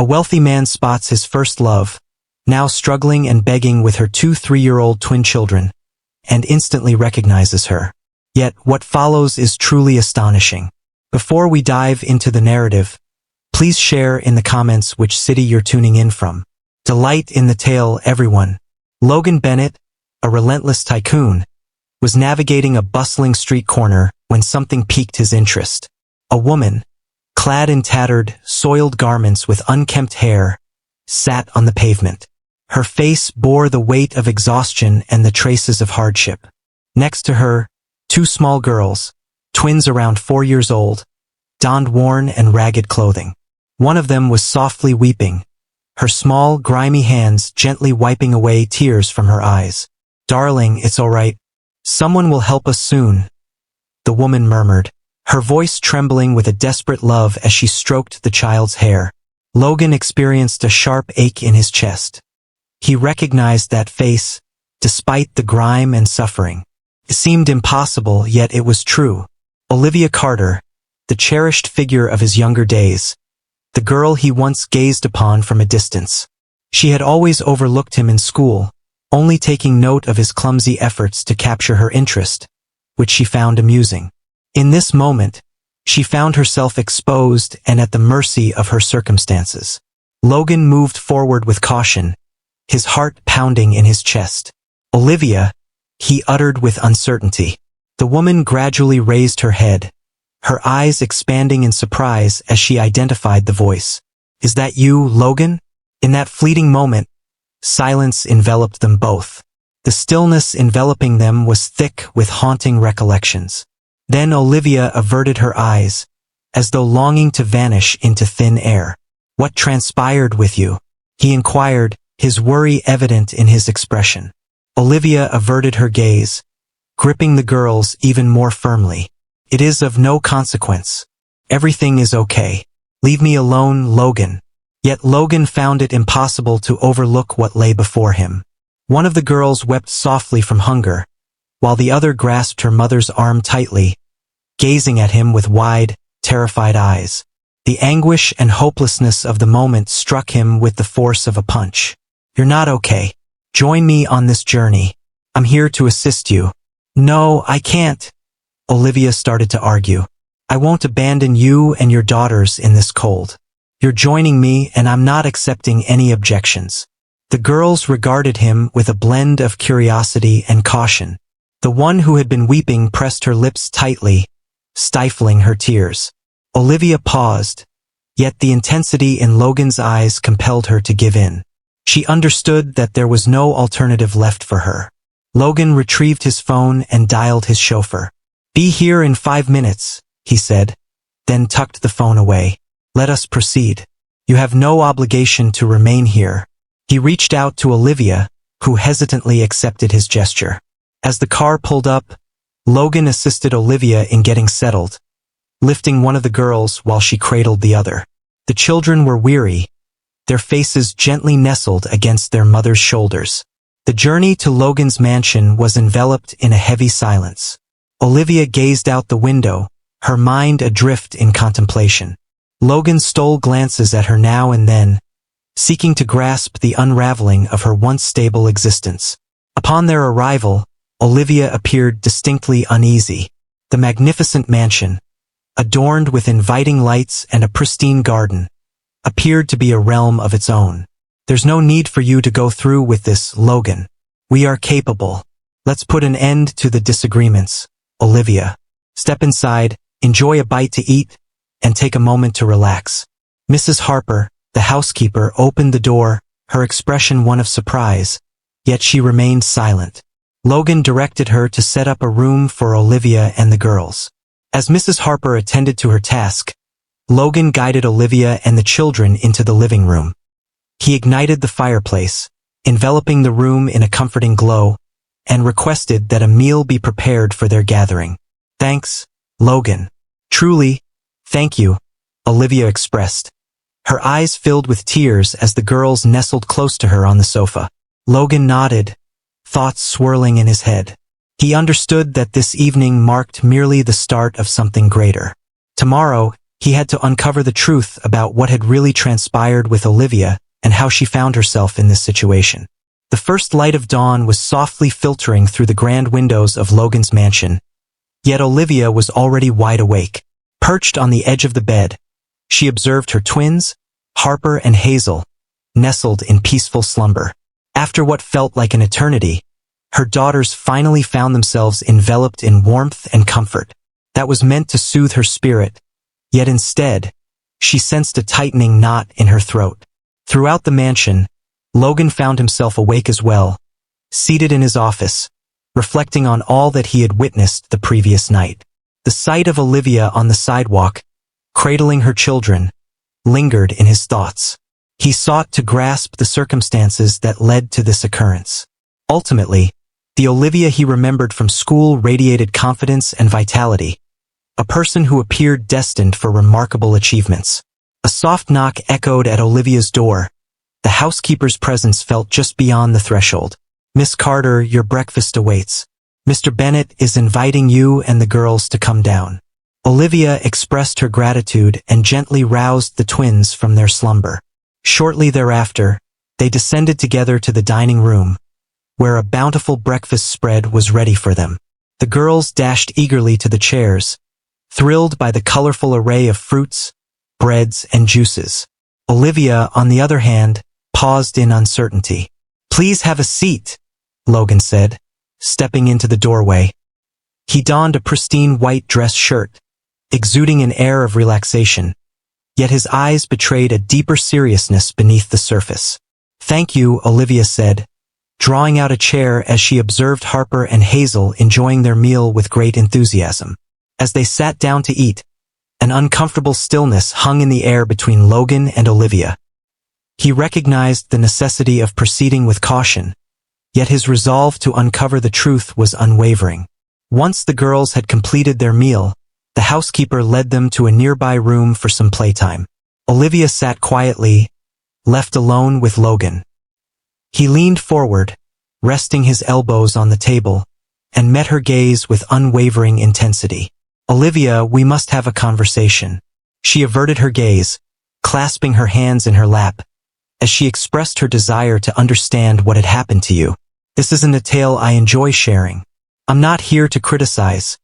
A wealthy man spots his first love, now struggling and begging with her 2 3-year-old twin children, and instantly recognizes her. Yet, what follows is truly astonishing. Before we dive into the narrative, please share in the comments which city you're tuning in from. Delight in the tale, everyone. Logan Bennett, a relentless tycoon, was navigating a bustling street corner when something piqued his interest. A woman, clad in tattered, soiled garments with unkempt hair, sat on the pavement. Her face bore the weight of exhaustion and the traces of hardship. Next to her, 2 small girls, twins around 4 years old, donned worn and ragged clothing. One of them was softly weeping, her small, grimy hands gently wiping away tears from her eyes. "Darling, it's all right. Someone will help us soon," the woman murmured, her voice trembling with a desperate love as she stroked the child's hair. Logan experienced a sharp ache in his chest. He recognized that face, despite the grime and suffering. It seemed impossible, yet it was true. Olivia Carter, the cherished figure of his younger days, the girl he once gazed upon from a distance. She had always overlooked him in school, only taking note of his clumsy efforts to capture her interest, which she found amusing. In this moment, she found herself exposed and at the mercy of her circumstances. Logan moved forward with caution, his heart pounding in his chest. "Olivia," he uttered with uncertainty. The woman gradually raised her head, her eyes expanding in surprise as she identified the voice. "Is that you, Logan?" In that fleeting moment, silence enveloped them both. The stillness enveloping them was thick with haunting recollections. Then Olivia averted her eyes, as though longing to vanish into thin air. "What transpired with you?" he inquired, his worry evident in his expression. Olivia averted her gaze, gripping the girls even more firmly. "It is of no consequence. Everything is okay. Leave me alone, Logan." Yet Logan found it impossible to overlook what lay before him. One of the girls wept softly from hunger, while the other grasped her mother's arm tightly, gazing at him with wide, terrified eyes. The anguish and hopelessness of the moment struck him with the force of a punch. "You're not okay. Join me on this journey. I'm here to assist you." "No, I can't," Olivia started to argue. "I won't abandon you and your daughters in this cold. You're joining me and I'm not accepting any objections." The girls regarded him with a blend of curiosity and caution. The one who had been weeping pressed her lips tightly, stifling her tears. Olivia paused, yet the intensity in Logan's eyes compelled her to give in. She understood that there was no alternative left for her. Logan retrieved his phone and dialed his chauffeur. "Be here in 5 minutes," he said, then tucked the phone away. "Let us proceed. You have no obligation to remain here." He reached out to Olivia, who hesitantly accepted his gesture. As the car pulled up, Logan assisted Olivia in getting settled, lifting one of the girls while she cradled the other. The children were weary, their faces gently nestled against their mother's shoulders. The journey to Logan's mansion was enveloped in a heavy silence. Olivia gazed out the window, her mind adrift in contemplation. Logan stole glances at her now and then, seeking to grasp the unraveling of her once stable existence. Upon their arrival, Olivia appeared distinctly uneasy. The magnificent mansion, adorned with inviting lights and a pristine garden, appeared to be a realm of its own. "There's no need for you to go through with this, Logan. We are capable. Let's put an end to the disagreements, Olivia. Step inside, enjoy a bite to eat, and take a moment to relax." Mrs. Harper, the housekeeper, opened the door, her expression one of surprise, yet she remained silent. Logan directed her to set up a room for Olivia and the girls. As Mrs. Harper attended to her task, Logan guided Olivia and the children into the living room. He ignited the fireplace, enveloping the room in a comforting glow, and requested that a meal be prepared for their gathering. "Thanks, Logan. Truly, thank you," Olivia expressed. Her eyes filled with tears as the girls nestled close to her on the sofa. Logan nodded, thoughts swirling in his head. He understood that this evening marked merely the start of something greater. Tomorrow, He had to uncover the truth about what had really transpired with Olivia and how she found herself in this situation. The first light of dawn was softly filtering through the grand windows of Logan's mansion, yet Olivia was already wide awake. Perched on the edge of the bed, she observed her twins, Harper and Hazel, nestled in peaceful slumber. After what felt like an eternity, her daughters finally found themselves enveloped in warmth and comfort. That was meant to soothe her spirit, yet instead, she sensed a tightening knot in her throat. Throughout the mansion, Logan found himself awake as well, seated in his office, reflecting on all that he had witnessed the previous night. The sight of Olivia on the sidewalk, cradling her children, lingered in his thoughts. He sought to grasp the circumstances that led to this occurrence. Ultimately, the Olivia he remembered from school radiated confidence and vitality, a person who appeared destined for remarkable achievements. A soft knock echoed at Olivia's door. The housekeeper's presence felt just beyond the threshold. "Miss Carter, your breakfast awaits. Mr. Bennett is inviting you and the girls to come down." Olivia expressed her gratitude and gently roused the twins from their slumber. Shortly thereafter, they descended together to the dining room, where a bountiful breakfast spread was ready for them. The girls dashed eagerly to the chairs, thrilled by the colorful array of fruits, breads, and juices. Olivia, on the other hand, paused in uncertainty. "Please have a seat," Logan said, stepping into the doorway. He donned a pristine white dress shirt, exuding an air of relaxation, yet his eyes betrayed a deeper seriousness beneath the surface. "Thank you," Olivia said, drawing out a chair as she observed Harper and Hazel enjoying their meal with great enthusiasm. As they sat down to eat, an uncomfortable stillness hung in the air between Logan and Olivia. He recognized the necessity of proceeding with caution, yet his resolve to uncover the truth was unwavering. Once the girls had completed their meal, the housekeeper led them to a nearby room for some playtime. Olivia sat quietly, left alone with Logan. He leaned forward, resting his elbows on the table, and met her gaze with unwavering intensity. "Olivia, we must have a conversation." She averted her gaze, clasping her hands in her lap, as she expressed her desire to understand what had happened to you. "This isn't a tale I enjoy sharing. I'm not here to criticize.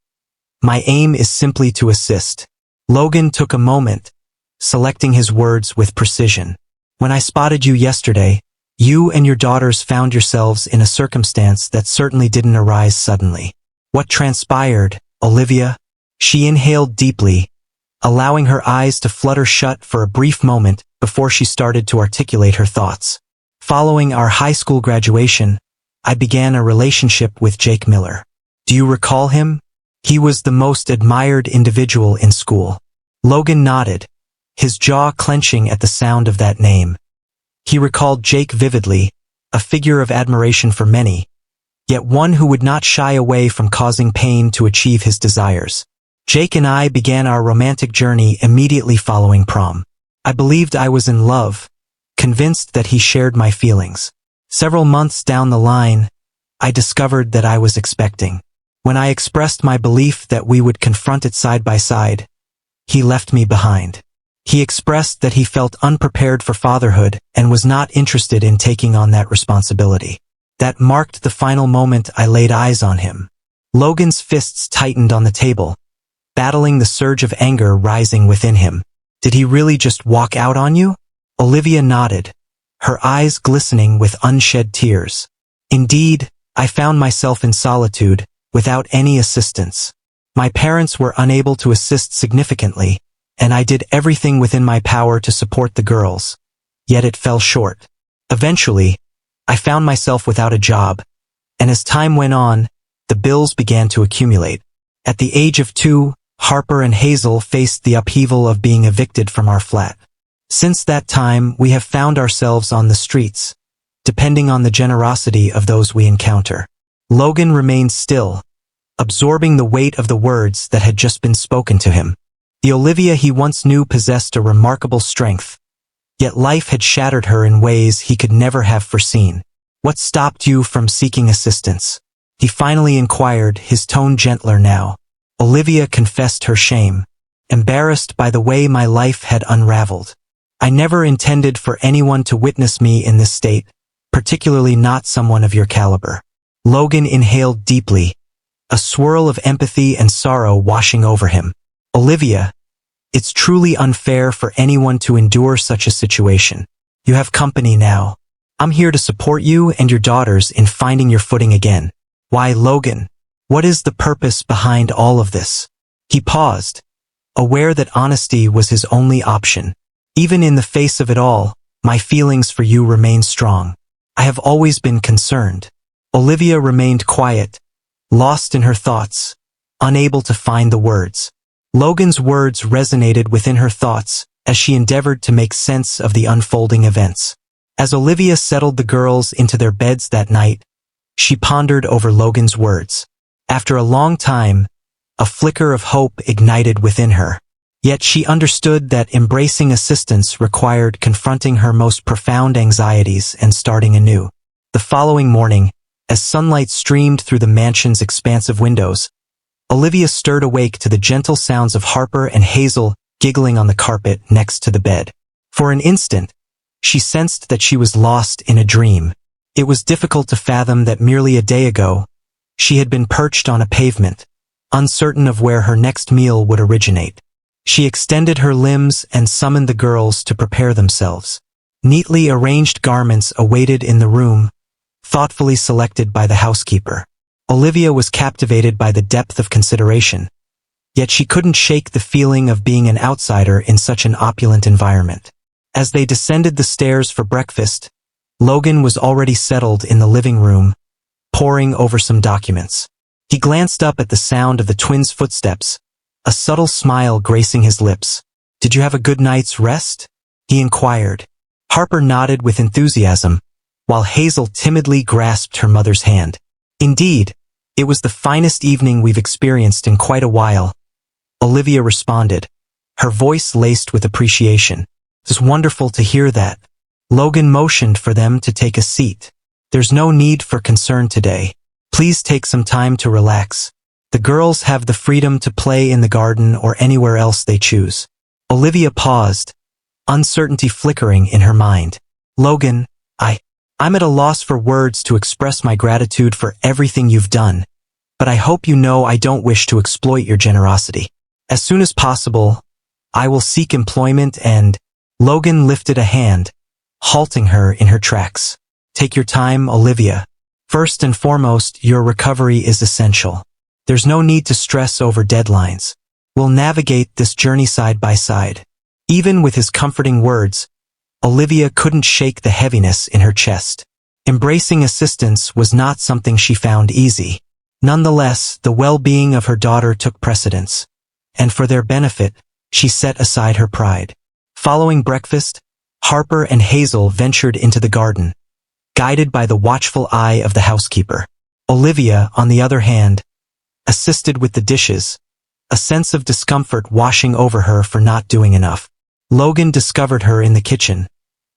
My aim is simply to assist." Logan took a moment, selecting his words with precision. "When I spotted you yesterday, you and your daughters found yourselves in a circumstance that certainly didn't arise suddenly. What transpired, Olivia?" She inhaled deeply, allowing her eyes to flutter shut for a brief moment before she started to articulate her thoughts. "Following our high school graduation, I began a relationship with Jake Miller. Do you recall him? He was the most admired individual in school." Logan nodded, his jaw clenching at the sound of that name. He recalled Jake vividly, a figure of admiration for many, yet one who would not shy away from causing pain to achieve his desires. "Jake and I began our romantic journey immediately following prom. I believed I was in love, convinced that he shared my feelings. Several months down the line, I discovered that I was expecting. When I expressed my belief that we would confront it side by side, he left me behind. He expressed that he felt unprepared for fatherhood and was not interested in taking on that responsibility. That marked the final moment I laid eyes on him." Logan's fists tightened on the table, battling the surge of anger rising within him. "Did he really just walk out on you?" Olivia nodded, her eyes glistening with unshed tears. "Indeed, I found myself in solitude, without any assistance. My parents were unable to assist significantly, and I did everything within my power to support the girls. Yet it fell short. Eventually, I found myself without a job, and as time went on, the bills began to accumulate. At the age of 2, Harper and Hazel faced the upheaval of being evicted from our flat. Since that time, we have found ourselves on the streets, depending on the generosity of those we encounter." Logan remained still, absorbing the weight of the words that had just been spoken to him. The Olivia he once knew possessed a remarkable strength, yet life had shattered her in ways he could never have foreseen. "What stopped you from seeking assistance?" he finally inquired, his tone gentler now. Olivia confessed her shame. embarrassed by the way my life had unraveled. I never intended for anyone to witness me in this state, particularly not someone of your caliber. Logan inhaled deeply, a swirl of empathy and sorrow washing over him. Olivia, it's truly unfair for anyone to endure such a situation. You have company now. I'm here to support you and your daughters in finding your footing again. Why, Logan? What is the purpose behind all of this? He paused, aware that honesty was his only option. Even in the face of it all, my feelings for you remain strong. I have always been concerned. Olivia remained quiet, lost in her thoughts, unable to find the words. Logan's words resonated within her thoughts as she endeavored to make sense of the unfolding events. As Olivia settled the girls into their beds that night, she pondered over Logan's words. After a long time, a flicker of hope ignited within her. Yet she understood that embracing assistance required confronting her most profound anxieties and starting anew. The following morning, as sunlight streamed through the mansion's expansive windows, Olivia stirred awake to the gentle sounds of Harper and Hazel giggling on the carpet next to the bed. For an instant, she sensed that she was lost in a dream. It was difficult to fathom that merely a day ago, she had been perched on a pavement, uncertain of where her next meal would originate. She extended her limbs and summoned the girls to prepare themselves. Neatly arranged garments awaited in the room, thoughtfully selected by the housekeeper. Olivia was captivated by the depth of consideration, yet she couldn't shake the feeling of being an outsider in such an opulent environment. As they descended the stairs for breakfast, Logan was already settled in the living room, poring over some documents. He glanced up at the sound of the twins' footsteps, a subtle smile gracing his lips. "Did you have a good night's rest?" he inquired. Harper nodded with enthusiasm, while Hazel timidly grasped her mother's hand. "Indeed, it was the finest evening we've experienced in quite a while," Olivia responded, her voice laced with appreciation. "It's wonderful to hear that." Logan motioned for them to take a seat. "There's no need for concern today. Please take some time to relax. The girls have the freedom to play in the garden or anywhere else they choose." Olivia paused, uncertainty flickering in her mind. "Logan, I'm at a loss for words to express my gratitude for everything you've done, but I hope you know I don't wish to exploit your generosity. As soon as possible, I will seek employment and—" Logan lifted a hand, halting her in her tracks. "Take your time, Olivia. First and foremost, your recovery is essential. There's no need to stress over deadlines. We'll navigate this journey side by side." Even with his comforting words, Olivia couldn't shake the heaviness in her chest. Embracing assistance was not something she found easy. Nonetheless, the well-being of her daughter took precedence, and for their benefit, she set aside her pride. Following breakfast, Harper and Hazel ventured into the garden, guided by the watchful eye of the housekeeper. Olivia, on the other hand, assisted with the dishes, a sense of discomfort washing over her for not doing enough. Logan discovered her in the kitchen,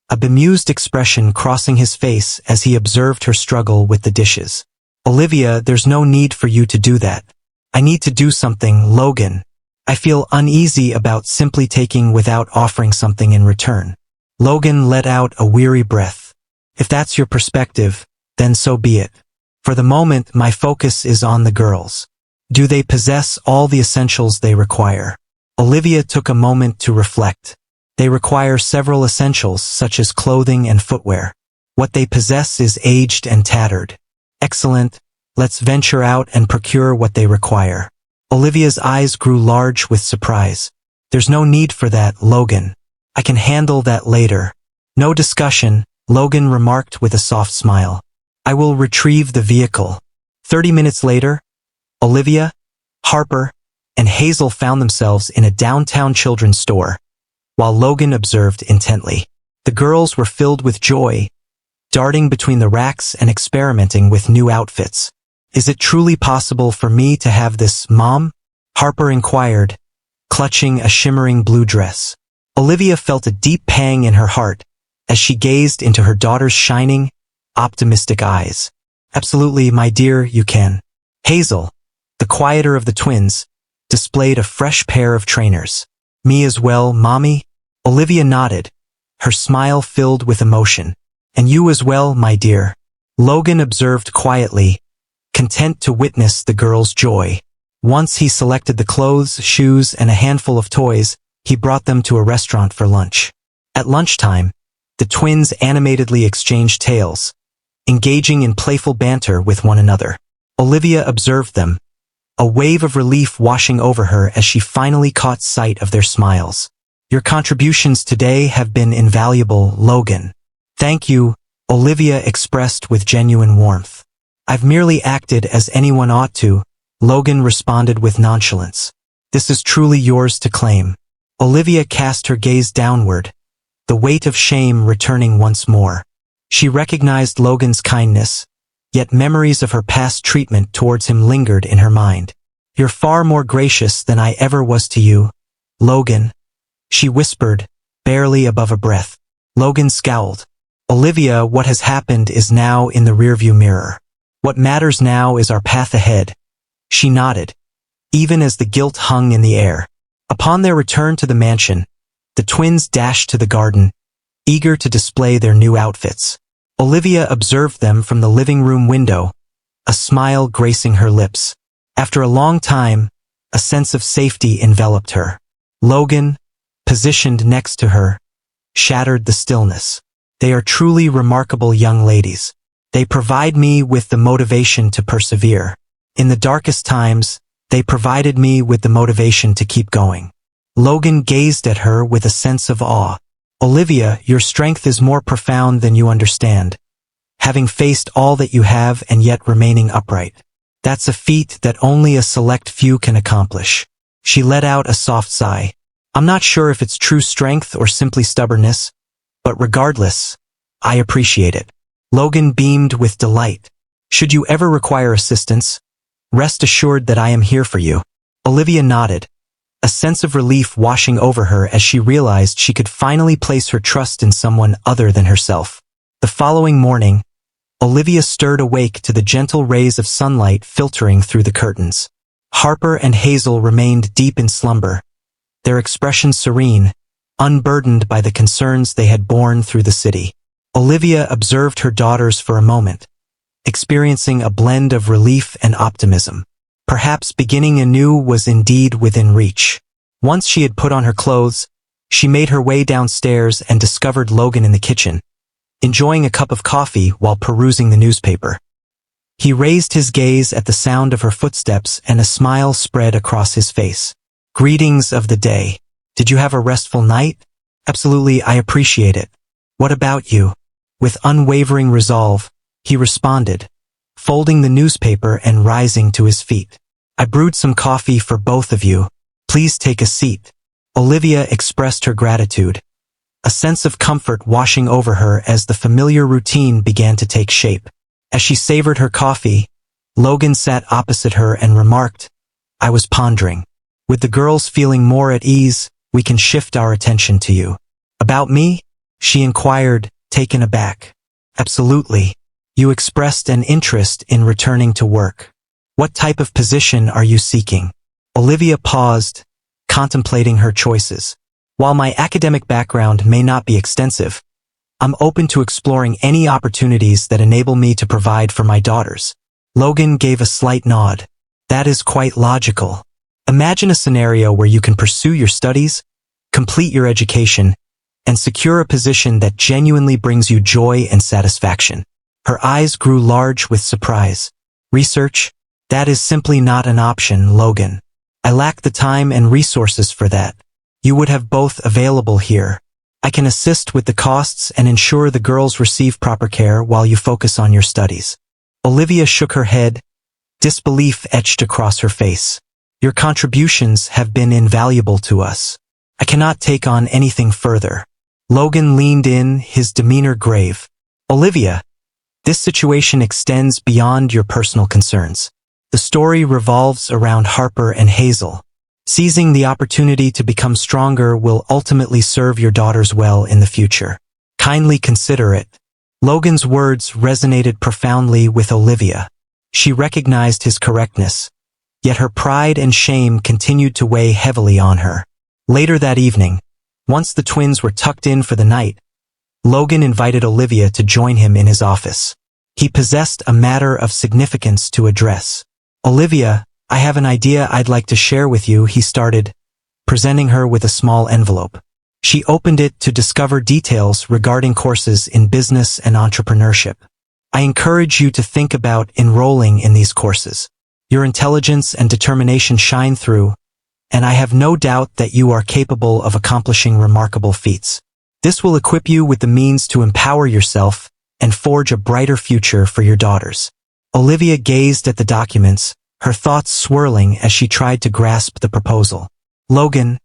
a bemused expression crossing his face as he observed her struggle with the dishes. "Olivia, there's no need for you to do that. I need to do something, Logan. I feel uneasy about simply taking without offering something in return." Logan let out a weary breath. "If that's your perspective, then so be it. For the moment, my focus is on the girls. Do they possess all the essentials they require?" Olivia took a moment to reflect. They require several essentials such as clothing and footwear. What they possess is aged and tattered. Excellent, let's venture out and procure what they require. Olivia's eyes grew large with surprise. "There's no need for that, Logan. I can handle that later." "No discussion," Logan remarked with a soft smile. "I will retrieve the vehicle." 30 minutes later, Olivia, Harper, and Hazel found themselves in a downtown children's store, while Logan observed intently. The girls were filled with joy, darting between the racks and experimenting with new outfits. "Is it truly possible for me to have this, Mom?" Harper inquired, clutching a shimmering blue dress. Olivia felt a deep pang in her heart as she gazed into her daughter's shining, optimistic eyes. "Absolutely, my dear, you can." Hazel, the quieter of the twins, displayed a fresh pair of trainers. Me as well, Mommy? Olivia nodded, her smile filled with emotion. And you as well, my dear. Logan observed quietly, content to witness the girl's joy. Once he selected the clothes, shoes, and a handful of toys, he brought them to a restaurant for lunch. At lunchtime, the twins animatedly exchanged tales, engaging in playful banter with one another. Olivia observed them, a wave of relief washing over her as she finally caught sight of their smiles. Your contributions today have been invaluable, Logan. Thank you, Olivia expressed with genuine warmth. I've merely acted as anyone ought to, Logan responded with nonchalance. This is truly yours to claim. Olivia cast her gaze downward, the weight of shame returning once more. She recognized Logan's kindness, yet memories of her past treatment towards him lingered in her mind. You're far more gracious than I ever was to you, Logan, she whispered, barely above a breath. Logan scowled. Olivia, what has happened is now in the rearview mirror. What matters now is our path ahead. She nodded, even as the guilt hung in the air. Upon their return to the mansion, the twins dashed to the garden, eager to display their new outfits. Olivia observed them from the living room window, a smile gracing her lips. After a long time, a sense of safety enveloped her. Logan, positioned next to her, shattered the stillness. They are truly remarkable young ladies. They provide me with the motivation to persevere. In the darkest times, they provided me with the motivation to keep going. Logan gazed at her with a sense of awe. Olivia, your strength is more profound than you understand. Having faced all that you have and yet remaining upright. That's a feat that only a select few can accomplish. She let out a soft sigh. I'm not sure if it's true strength or simply stubbornness, but regardless, I appreciate it. Logan beamed with delight. Should you ever require assistance, rest assured that I am here for you. Olivia nodded, a sense of relief washing over her as she realized she could finally place her trust in someone other than herself. The following morning, Olivia stirred awake to the gentle rays of sunlight filtering through the curtains. Harper and Hazel remained deep in slumber, their expressions serene, unburdened by the concerns they had borne through the city. Olivia observed her daughters for a moment, experiencing a blend of relief and optimism. Perhaps beginning anew was indeed within reach. Once she had put on her clothes, she made her way downstairs and discovered Logan in the kitchen, enjoying a cup of coffee while perusing the newspaper. He raised his gaze at the sound of her footsteps and a smile spread across his face. Greetings of the day. Did you have a restful night? Absolutely, I appreciate it. What about you? With unwavering resolve, he responded, folding the newspaper and rising to his feet. I brewed some coffee for both of you. Please take a seat. Olivia expressed her gratitude, a sense of comfort washing over her as the familiar routine began to take shape. As she savored her coffee, Logan sat opposite her and remarked, I was pondering. With the girls feeling more at ease, we can shift our attention to you. About me? She inquired, taken aback. Absolutely. You expressed an interest in returning to work. What type of position are you seeking? Olivia paused, contemplating her choices. While my academic background may not be extensive, I'm open to exploring any opportunities that enable me to provide for my daughters. Logan gave a slight nod. That is quite logical. Imagine a scenario where you can pursue your studies, complete your education, and secure a position that genuinely brings you joy and satisfaction. Her eyes grew large with surprise. Research? That is simply not an option, Logan. I lack the time and resources for that. You would have both available here. I can assist with the costs and ensure the girls receive proper care while you focus on your studies. Olivia shook her head, disbelief etched across her face. Your contributions have been invaluable to us. I cannot take on anything further. Logan leaned in, his demeanor grave. Olivia, this situation extends beyond your personal concerns. The story revolves around Harper and Hazel. Seizing the opportunity to become stronger will ultimately serve your daughters well in the future. Kindly consider it. Logan's words resonated profoundly with Olivia. She recognized his correctness, Yet her pride and shame continued to weigh heavily on her. Later that evening, once the twins were tucked in for the night, Logan invited Olivia to join him in his office. He possessed a matter of significance to address. "Olivia, I have an idea I'd like to share with you," he started, presenting her with a small envelope. She opened it to discover details regarding courses in business and entrepreneurship. "I encourage you to think about enrolling in these courses. Your intelligence and determination shine through, and I have no doubt that you are capable of accomplishing remarkable feats. This will equip you with the means to empower yourself and forge a brighter future for your daughters." Olivia gazed at the documents, her thoughts swirling as she tried to grasp the proposal. "Logan,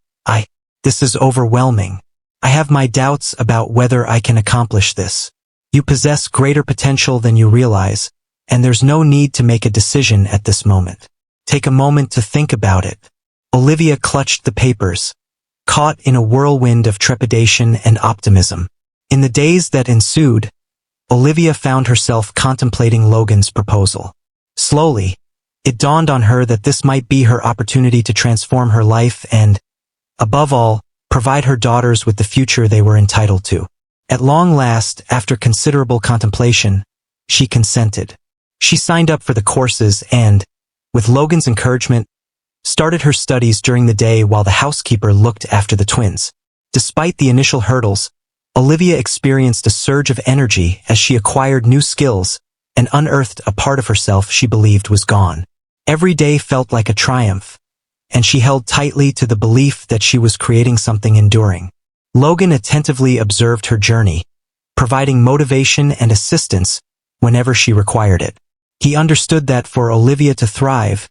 this is overwhelming. I have my doubts about whether I can accomplish this. You possess greater potential than you realize, and there's no need to make a decision at this moment. Take a moment to think about it." Olivia clutched the papers, caught in a whirlwind of trepidation and optimism. In the days that ensued, Olivia found herself contemplating Logan's proposal. Slowly, it dawned on her that this might be her opportunity to transform her life and, above all, provide her daughters with the future they were entitled to. At long last, after considerable contemplation, she consented. She signed up for the courses and, with Logan's encouragement, started her studies during the day while the housekeeper looked after the twins. Despite the initial hurdles, Olivia experienced a surge of energy as she acquired new skills and unearthed a part of herself she believed was gone. Every day felt like a triumph, and she held tightly to the belief that she was creating something enduring. Logan attentively observed her journey, providing motivation and assistance whenever she required it. He understood that for Olivia to thrive,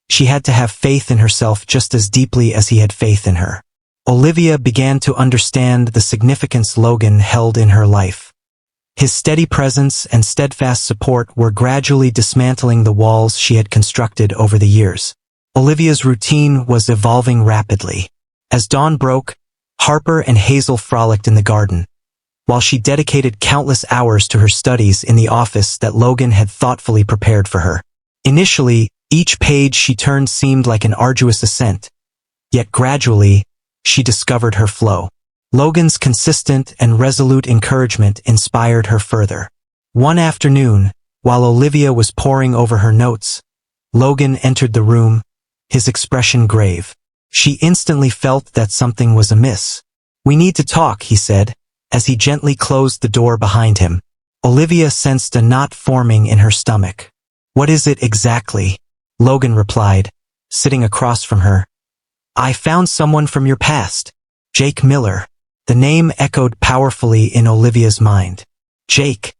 she had to have faith in herself just as deeply as he had faith in her. Olivia began to understand the significance Logan held in her life. His steady presence and steadfast support were gradually dismantling the walls she had constructed over the years. Olivia's routine was evolving rapidly. As dawn broke, Harper and Hazel frolicked in the garden, while she dedicated countless hours to her studies in the office that Logan had thoughtfully prepared for her. Initially, each page she turned seemed like an arduous ascent, yet gradually, she discovered her flow. Logan's consistent and resolute encouragement inspired her further. One afternoon, while Olivia was poring over her notes, Logan entered the room, his expression grave. She instantly felt that something was amiss. "We need to talk," he said, as he gently closed the door behind him. Olivia sensed a knot forming in her stomach. "What is it exactly?" Logan replied, sitting across from her. "I found someone from your past. Jake Miller." The name echoed powerfully in Olivia's mind. Jake,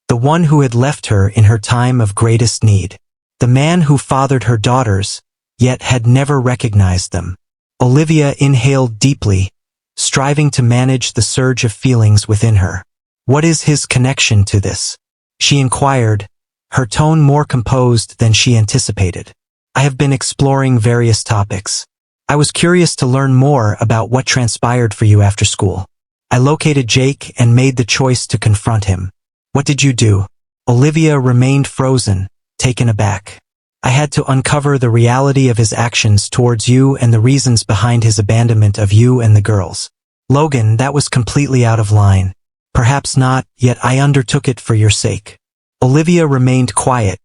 the one who had left her in her time of greatest need. The man who fathered her daughters, yet had never recognized them. Olivia inhaled deeply, striving to manage the surge of feelings within her. "What is his connection to this?" she inquired, her tone more composed than she anticipated. "I have been exploring various topics. I was curious to learn more about what transpired for you after school. I located Jake and made the choice to confront him." "What did you do?" Olivia remained frozen, taken aback. "I had to uncover the reality of his actions towards you and the reasons behind his abandonment of you and the girls." "Logan, that was completely out of line." "Perhaps not, yet I undertook it for your sake." Olivia remained quiet,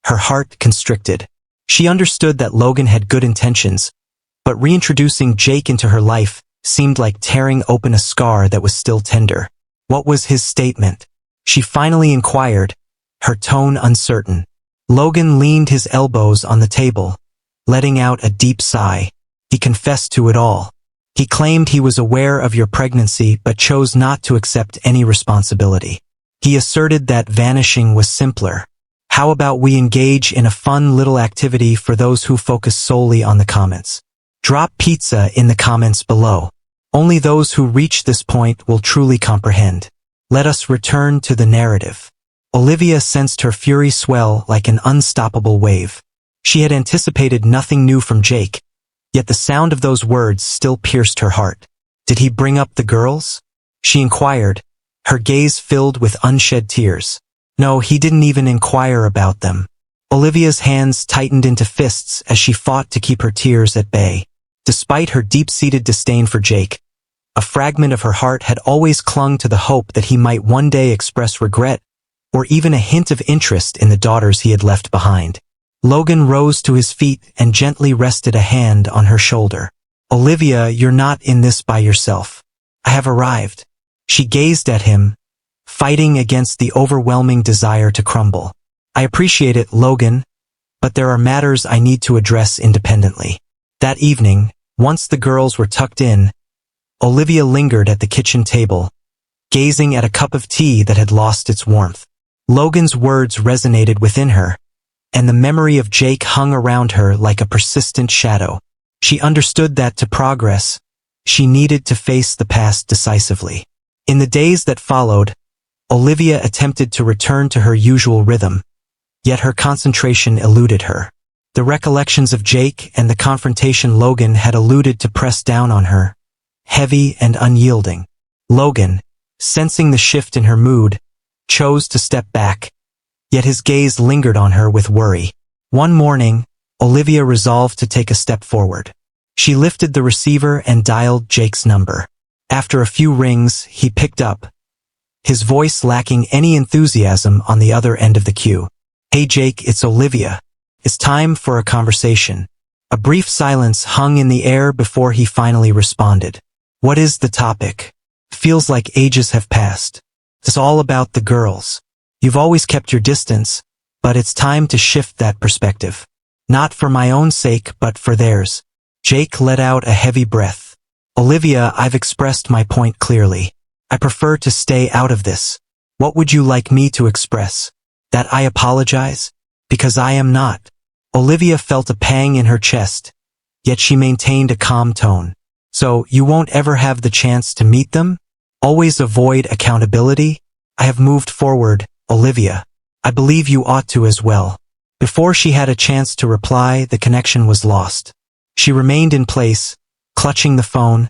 her heart constricted. She understood that Logan had good intentions, but reintroducing Jake into her life seemed like tearing open a scar that was still tender. "What was his statement?" she finally inquired, her tone uncertain. Logan leaned his elbows on the table, letting out a deep sigh. "He confessed to it all. He claimed he was aware of your pregnancy but chose not to accept any responsibility. He asserted that vanishing was simpler. How about we engage in a fun little activity for those who focus solely on the comments? Drop pizza in the comments below. Only those who reach this point will truly comprehend. Let us return to the narrative." Olivia sensed her fury swell like an unstoppable wave. She had anticipated nothing new from Jake, yet the sound of those words still pierced her heart. "Did he bring up the girls?" she inquired, her gaze filled with unshed tears. "No, he didn't even inquire about them." Olivia's hands tightened into fists as she fought to keep her tears at bay. Despite her deep-seated disdain for Jake, a fragment of her heart had always clung to the hope that he might one day express regret or even a hint of interest in the daughters he had left behind. Logan rose to his feet and gently rested a hand on her shoulder. "Olivia, you're not in this by yourself. I have arrived." She gazed at him, fighting against the overwhelming desire to crumble. "I appreciate it, Logan, but there are matters I need to address independently." That evening, once the girls were tucked in, Olivia lingered at the kitchen table, gazing at a cup of tea that had lost its warmth. Logan's words resonated within her, and the memory of Jake hung around her like a persistent shadow. She understood that to progress, she needed to face the past decisively. In the days that followed, Olivia attempted to return to her usual rhythm, yet her concentration eluded her. The recollections of Jake and the confrontation Logan had alluded to pressed down on her, heavy and unyielding. Logan, sensing the shift in her mood, chose to step back, yet his gaze lingered on her with worry. One morning, Olivia resolved to take a step forward. She lifted the receiver and dialed Jake's number. After a few rings, he picked up, his voice lacking any enthusiasm on the other end of the queue. "Hey Jake, it's Olivia. It's time for a conversation." A brief silence hung in the air before he finally responded. "What is the topic? Feels like ages have passed. It's all about the girls. You've always kept your distance, but it's time to shift that perspective. Not for my own sake, but for theirs." Jake let out a heavy breath. "Olivia, I've expressed my point clearly. I prefer to stay out of this. What would you like me to express? That I apologize? Because I am not." Olivia felt a pang in her chest, yet she maintained a calm tone. "So, you won't ever have the chance to meet them? Always avoid accountability? I have moved forward, Olivia. I believe you ought to as well." Before she had a chance to reply, the connection was lost. She remained in place, clutching the phone,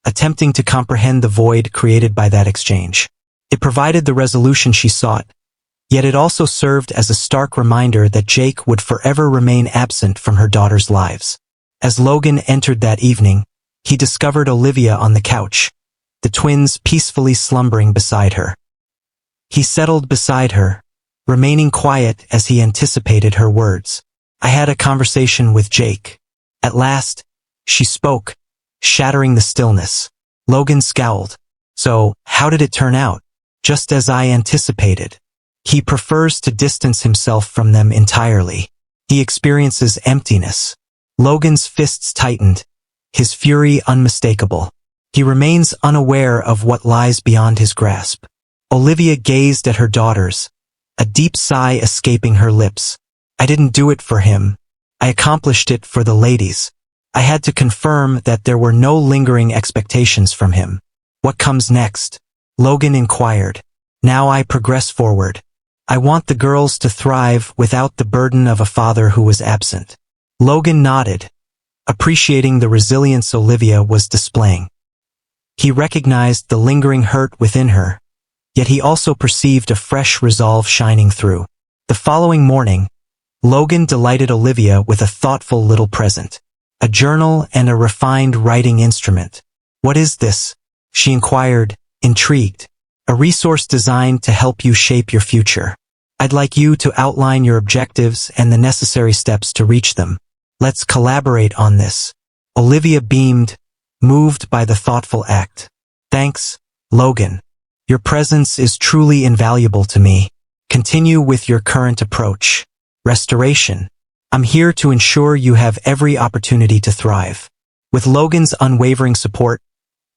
attempting to comprehend the void created by that exchange. It provided the resolution she sought, yet it also served as a stark reminder that Jake would forever remain absent from her daughters' lives. As Logan entered that evening, he discovered Olivia on the couch, the twins peacefully slumbering beside her. He settled beside her, remaining quiet as he anticipated her words. "I had a conversation with Jake." At last, she spoke, shattering the stillness. Logan scowled. "So, how did it turn out?" "Just as I anticipated. He prefers to distance himself from them entirely. He experiences emptiness." Logan's fists tightened, his fury unmistakable. "He remains unaware of what lies beyond his grasp." Olivia gazed at her daughters, a deep sigh escaping her lips. "I didn't do it for him. I accomplished it for the ladies. I had to confirm that there were no lingering expectations from him." "What comes next?" Logan inquired. "Now I progress forward. I want the girls to thrive without the burden of a father who was absent." Logan nodded, appreciating the resilience Olivia was displaying. He recognized the lingering hurt within her, yet he also perceived a fresh resolve shining through. The following morning, Logan delighted Olivia with a thoughtful little present, a journal and a refined writing instrument. "What is this?" she inquired, intrigued. "A resource designed to help you shape your future. I'd like you to outline your objectives and the necessary steps to reach them. Let's collaborate on this." Olivia beamed, moved by the thoughtful act. "Thanks, Logan. Your presence is truly invaluable to me. Continue with your current approach. Restoration. I'm here to ensure you have every opportunity to thrive." With Logan's unwavering support,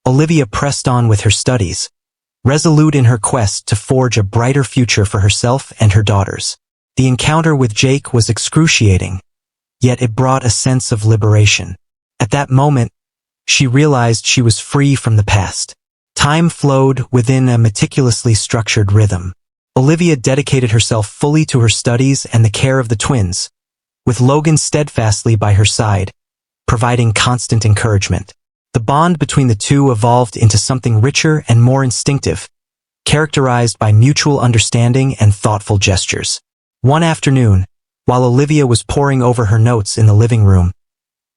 Olivia pressed on with her studies, resolute in her quest to forge a brighter future for herself and her daughters. The encounter with Jake was excruciating, yet it brought a sense of liberation. At that moment, she realized she was free from the past. Time flowed within a meticulously structured rhythm. Olivia dedicated herself fully to her studies and the care of the twins, with Logan steadfastly by her side, providing constant encouragement. The bond between the two evolved into something richer and more instinctive, characterized by mutual understanding and thoughtful gestures. One afternoon, While Olivia was poring over her notes in the living room,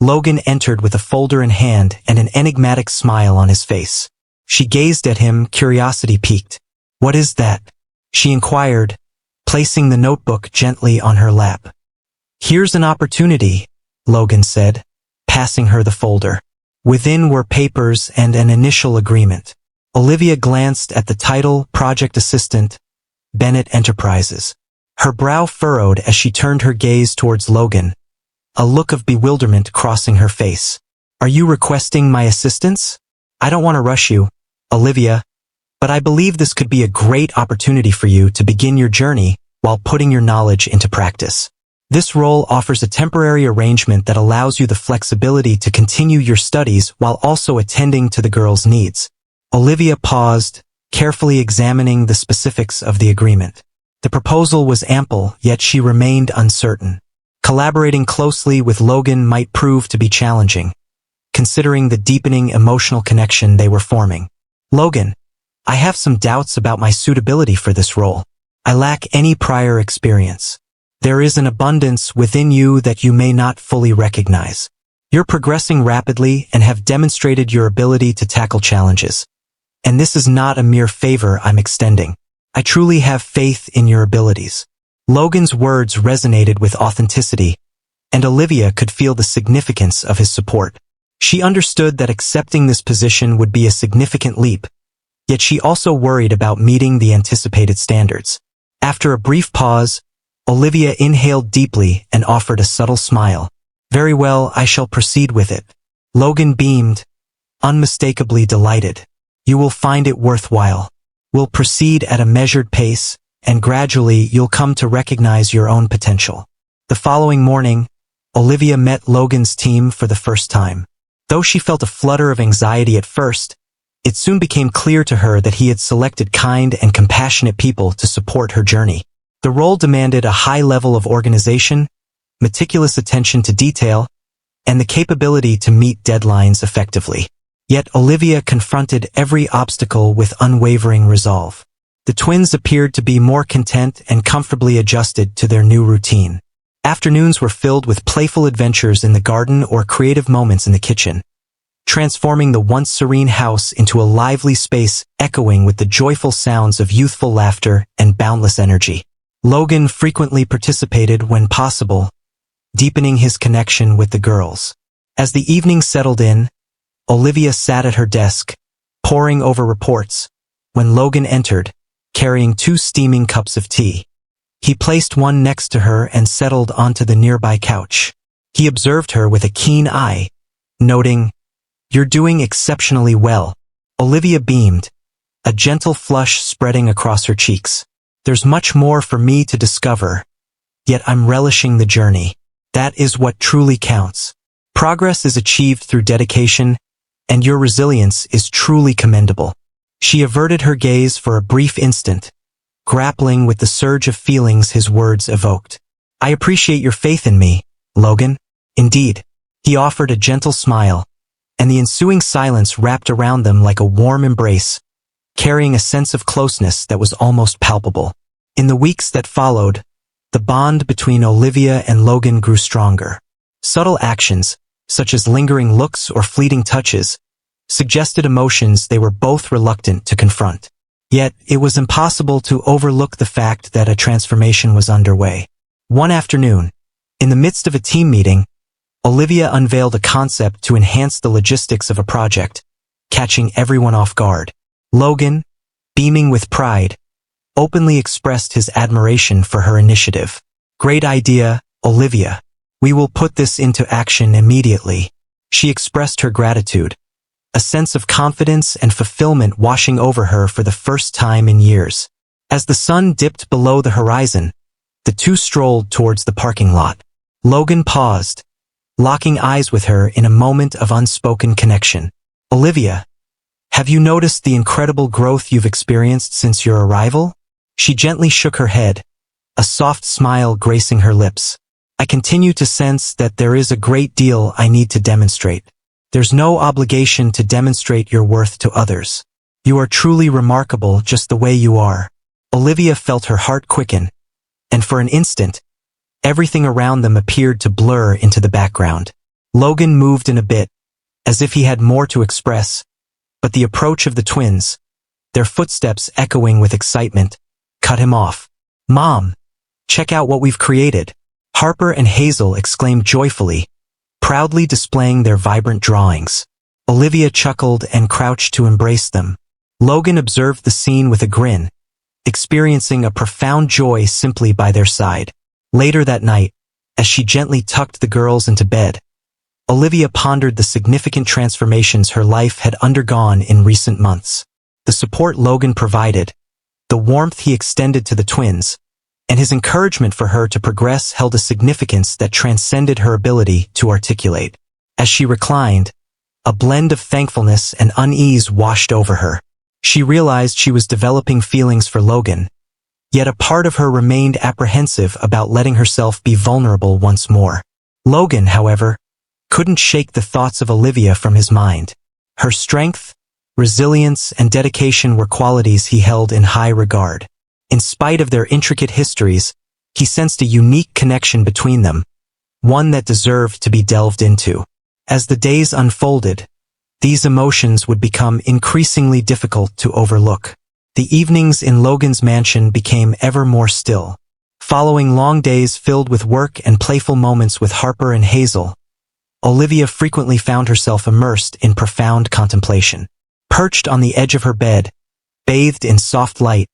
Logan entered with a folder in hand and an enigmatic smile on his face. She gazed at him, curiosity piqued. "What is that?" she inquired, placing the notebook gently on her lap. "Here's an opportunity," Logan said, passing her the folder. Within were papers and an initial agreement. Olivia glanced at the title, Project Assistant, Bennett Enterprises. Her brow furrowed as she turned her gaze towards Logan, a look of bewilderment crossing her face. "Are you requesting my assistance? I don't want to rush you, Olivia, but I believe this could be a great opportunity for you to begin your journey while putting your knowledge into practice. This role offers a temporary arrangement that allows you the flexibility to continue your studies while also attending to the girl's needs." Olivia paused, carefully examining the specifics of the agreement. The proposal was ample, yet she remained uncertain. Collaborating closely with Logan might prove to be challenging, considering the deepening emotional connection they were forming. "Logan, I have some doubts about my suitability for this role. I lack any prior experience. There is an abundance within you that you may not fully recognize. You're progressing rapidly and have demonstrated your ability to tackle challenges. And this is not a mere favor I'm extending. I truly have faith in your abilities." Logan's words resonated with authenticity, and Olivia could feel the significance of his support. She understood that accepting this position would be a significant leap, yet she also worried about meeting the anticipated standards. After a brief pause, Olivia inhaled deeply and offered a subtle smile. "Very well, I shall proceed with it." Logan beamed, unmistakably delighted. "You will find it worthwhile. We'll proceed at a measured pace, and gradually you'll come to recognize your own potential." The following morning, Olivia met Logan's team for the first time. Though she felt a flutter of anxiety at first, it soon became clear to her that he had selected kind and compassionate people to support her journey. The role demanded a high level of organization, meticulous attention to detail, and the capability to meet deadlines effectively. Yet Olivia confronted every obstacle with unwavering resolve. The twins appeared to be more content and comfortably adjusted to their new routine. Afternoons were filled with playful adventures in the garden or creative moments in the kitchen, transforming the once serene house into a lively space echoing with the joyful sounds of youthful laughter and boundless energy. Logan frequently participated when possible, deepening his connection with the girls. As the evening settled in, Olivia sat at her desk, poring over reports, when Logan entered, carrying 2 steaming cups of tea. He placed one next to her and settled onto the nearby couch. He observed her with a keen eye, noting, "You're doing exceptionally well." Olivia beamed, a gentle flush spreading across her cheeks. "There's much more for me to discover, yet I'm relishing the journey. That is what truly counts. Progress is achieved through dedication, and your resilience is truly commendable." She averted her gaze for a brief instant, grappling with the surge of feelings his words evoked. "I appreciate your faith in me, Logan." "Indeed." He offered a gentle smile, and the ensuing silence wrapped around them like a warm embrace, carrying a sense of closeness that was almost palpable. In the weeks that followed, the bond between Olivia and Logan grew stronger. Subtle actions, such as lingering looks or fleeting touches, suggested emotions they were both reluctant to confront. Yet, it was impossible to overlook the fact that a transformation was underway. One afternoon, in the midst of a team meeting, Olivia unveiled a concept to enhance the logistics of a project, catching everyone off guard. Logan, beaming with pride, openly expressed his admiration for her initiative. "Great idea, Olivia. We will put this into action immediately." She expressed her gratitude, a sense of confidence and fulfillment washing over her for the first time in years. As the sun dipped below the horizon, the two strolled towards the parking lot. Logan paused, locking eyes with her in a moment of unspoken connection. "Olivia, have you noticed the incredible growth you've experienced since your arrival?" She gently shook her head, a soft smile gracing her lips. "I continue to sense that there is a great deal I need to demonstrate." "There's no obligation to demonstrate your worth to others. You are truly remarkable just the way you are." Olivia felt her heart quicken, and for an instant, Everything around them appeared to blur into the background. Logan moved in a bit, as if he had more to express, but the approach of the twins, their footsteps echoing with excitement, cut him off. "Mom, check out what we've created," Harper and Hazel exclaimed joyfully, proudly displaying their vibrant drawings. Olivia chuckled and crouched to embrace them. Logan observed the scene with a grin, experiencing a profound joy simply by their side. Later that night, as she gently tucked the girls into bed, Olivia pondered the significant transformations her life had undergone in recent months. The support Logan provided, the warmth he extended to the twins, and his encouragement for her to progress held a significance that transcended her ability to articulate. As she reclined, a blend of thankfulness and unease washed over her. She realized she was developing feelings for Logan, yet a part of her remained apprehensive about letting herself be vulnerable once more. Logan, however, couldn't shake the thoughts of Olivia from his mind. Her strength, resilience, and dedication were qualities he held in high regard. In spite of their intricate histories, he sensed a unique connection between them, one that deserved to be delved into. As the days unfolded, these emotions would become increasingly difficult to overlook. The evenings in Logan's mansion became ever more still. Following long days filled with work and playful moments with Harper and Hazel, Olivia frequently found herself immersed in profound contemplation. Perched on the edge of her bed, bathed in soft light,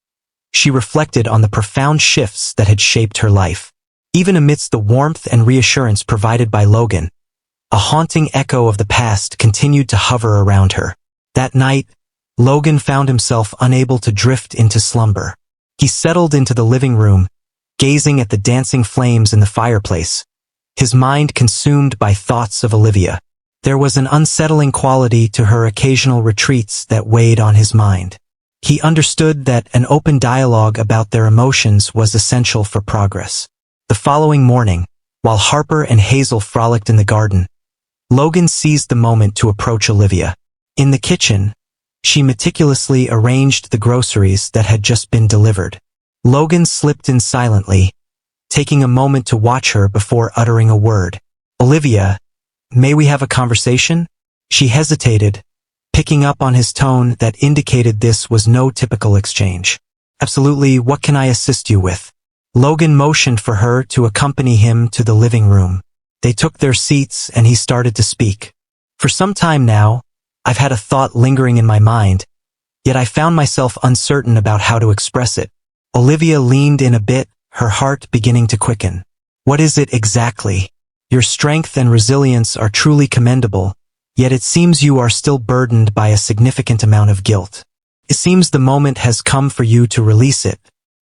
she reflected on the profound shifts that had shaped her life. Even amidst the warmth and reassurance provided by Logan, a haunting echo of the past continued to hover around her. That night, Logan found himself unable to drift into slumber. He settled into the living room, gazing at the dancing flames in the fireplace, his mind consumed by thoughts of Olivia. There was an unsettling quality to her occasional retreats that weighed on his mind. He understood that an open dialogue about their emotions was essential for progress. The following morning, while Harper and Hazel frolicked in the garden, Logan seized the moment to approach Olivia. In the kitchen, she meticulously arranged the groceries that had just been delivered. Logan slipped in silently, taking a moment to watch her before uttering a word. "Olivia, may we have a conversation?" She hesitated, picking up on his tone that indicated this was no typical exchange. "Absolutely, what can I assist you with?" Logan motioned for her to accompany him to the living room. They took their seats and he started to speak. "For some time now, I've had a thought lingering in my mind, yet I found myself uncertain about how to express it." Olivia leaned in a bit, her heart beginning to quicken. "What is it exactly? Your strength and resilience are truly commendable, yet it seems you are still burdened by a significant amount of guilt. It seems the moment has come for you to release it."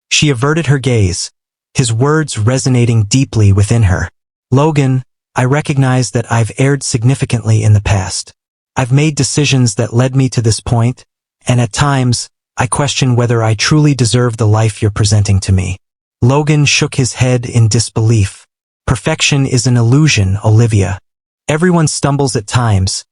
She averted her gaze, his words resonating deeply within her. "Logan, I recognize that I've erred significantly in the past. I've made decisions that led me to this point, and at times, I question whether I truly deserve the life you're presenting to me." Logan shook his head in disbelief. "Perfection is an illusion, Olivia. Everyone stumbles at times,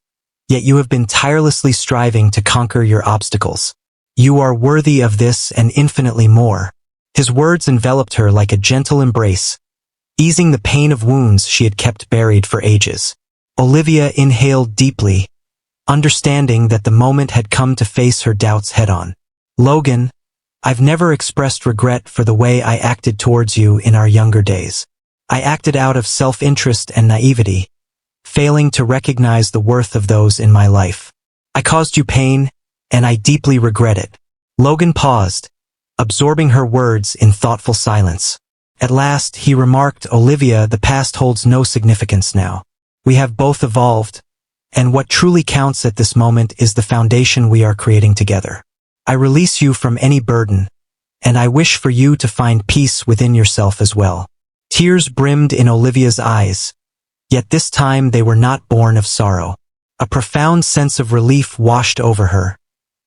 yet you have been tirelessly striving to conquer your obstacles. You are worthy of this and infinitely more." His words enveloped her like a gentle embrace, easing the pain of wounds she had kept buried for ages. Olivia inhaled deeply, understanding that the moment had come to face her doubts head-on. "Logan, I've never expressed regret for the way I acted towards you in our younger days. I acted out of self-interest and naivety, failing to recognize the worth of those in my life. I caused you pain, and I deeply regret it." Logan paused, absorbing her words in thoughtful silence. At last, he remarked, "Olivia, the past holds no significance now. We have both evolved, and what truly counts at this moment is the foundation we are creating together. I release you from any burden, and I wish for you to find peace within yourself as well." Tears brimmed in Olivia's eyes, yet this time they were not born of sorrow. A profound sense of relief washed over her,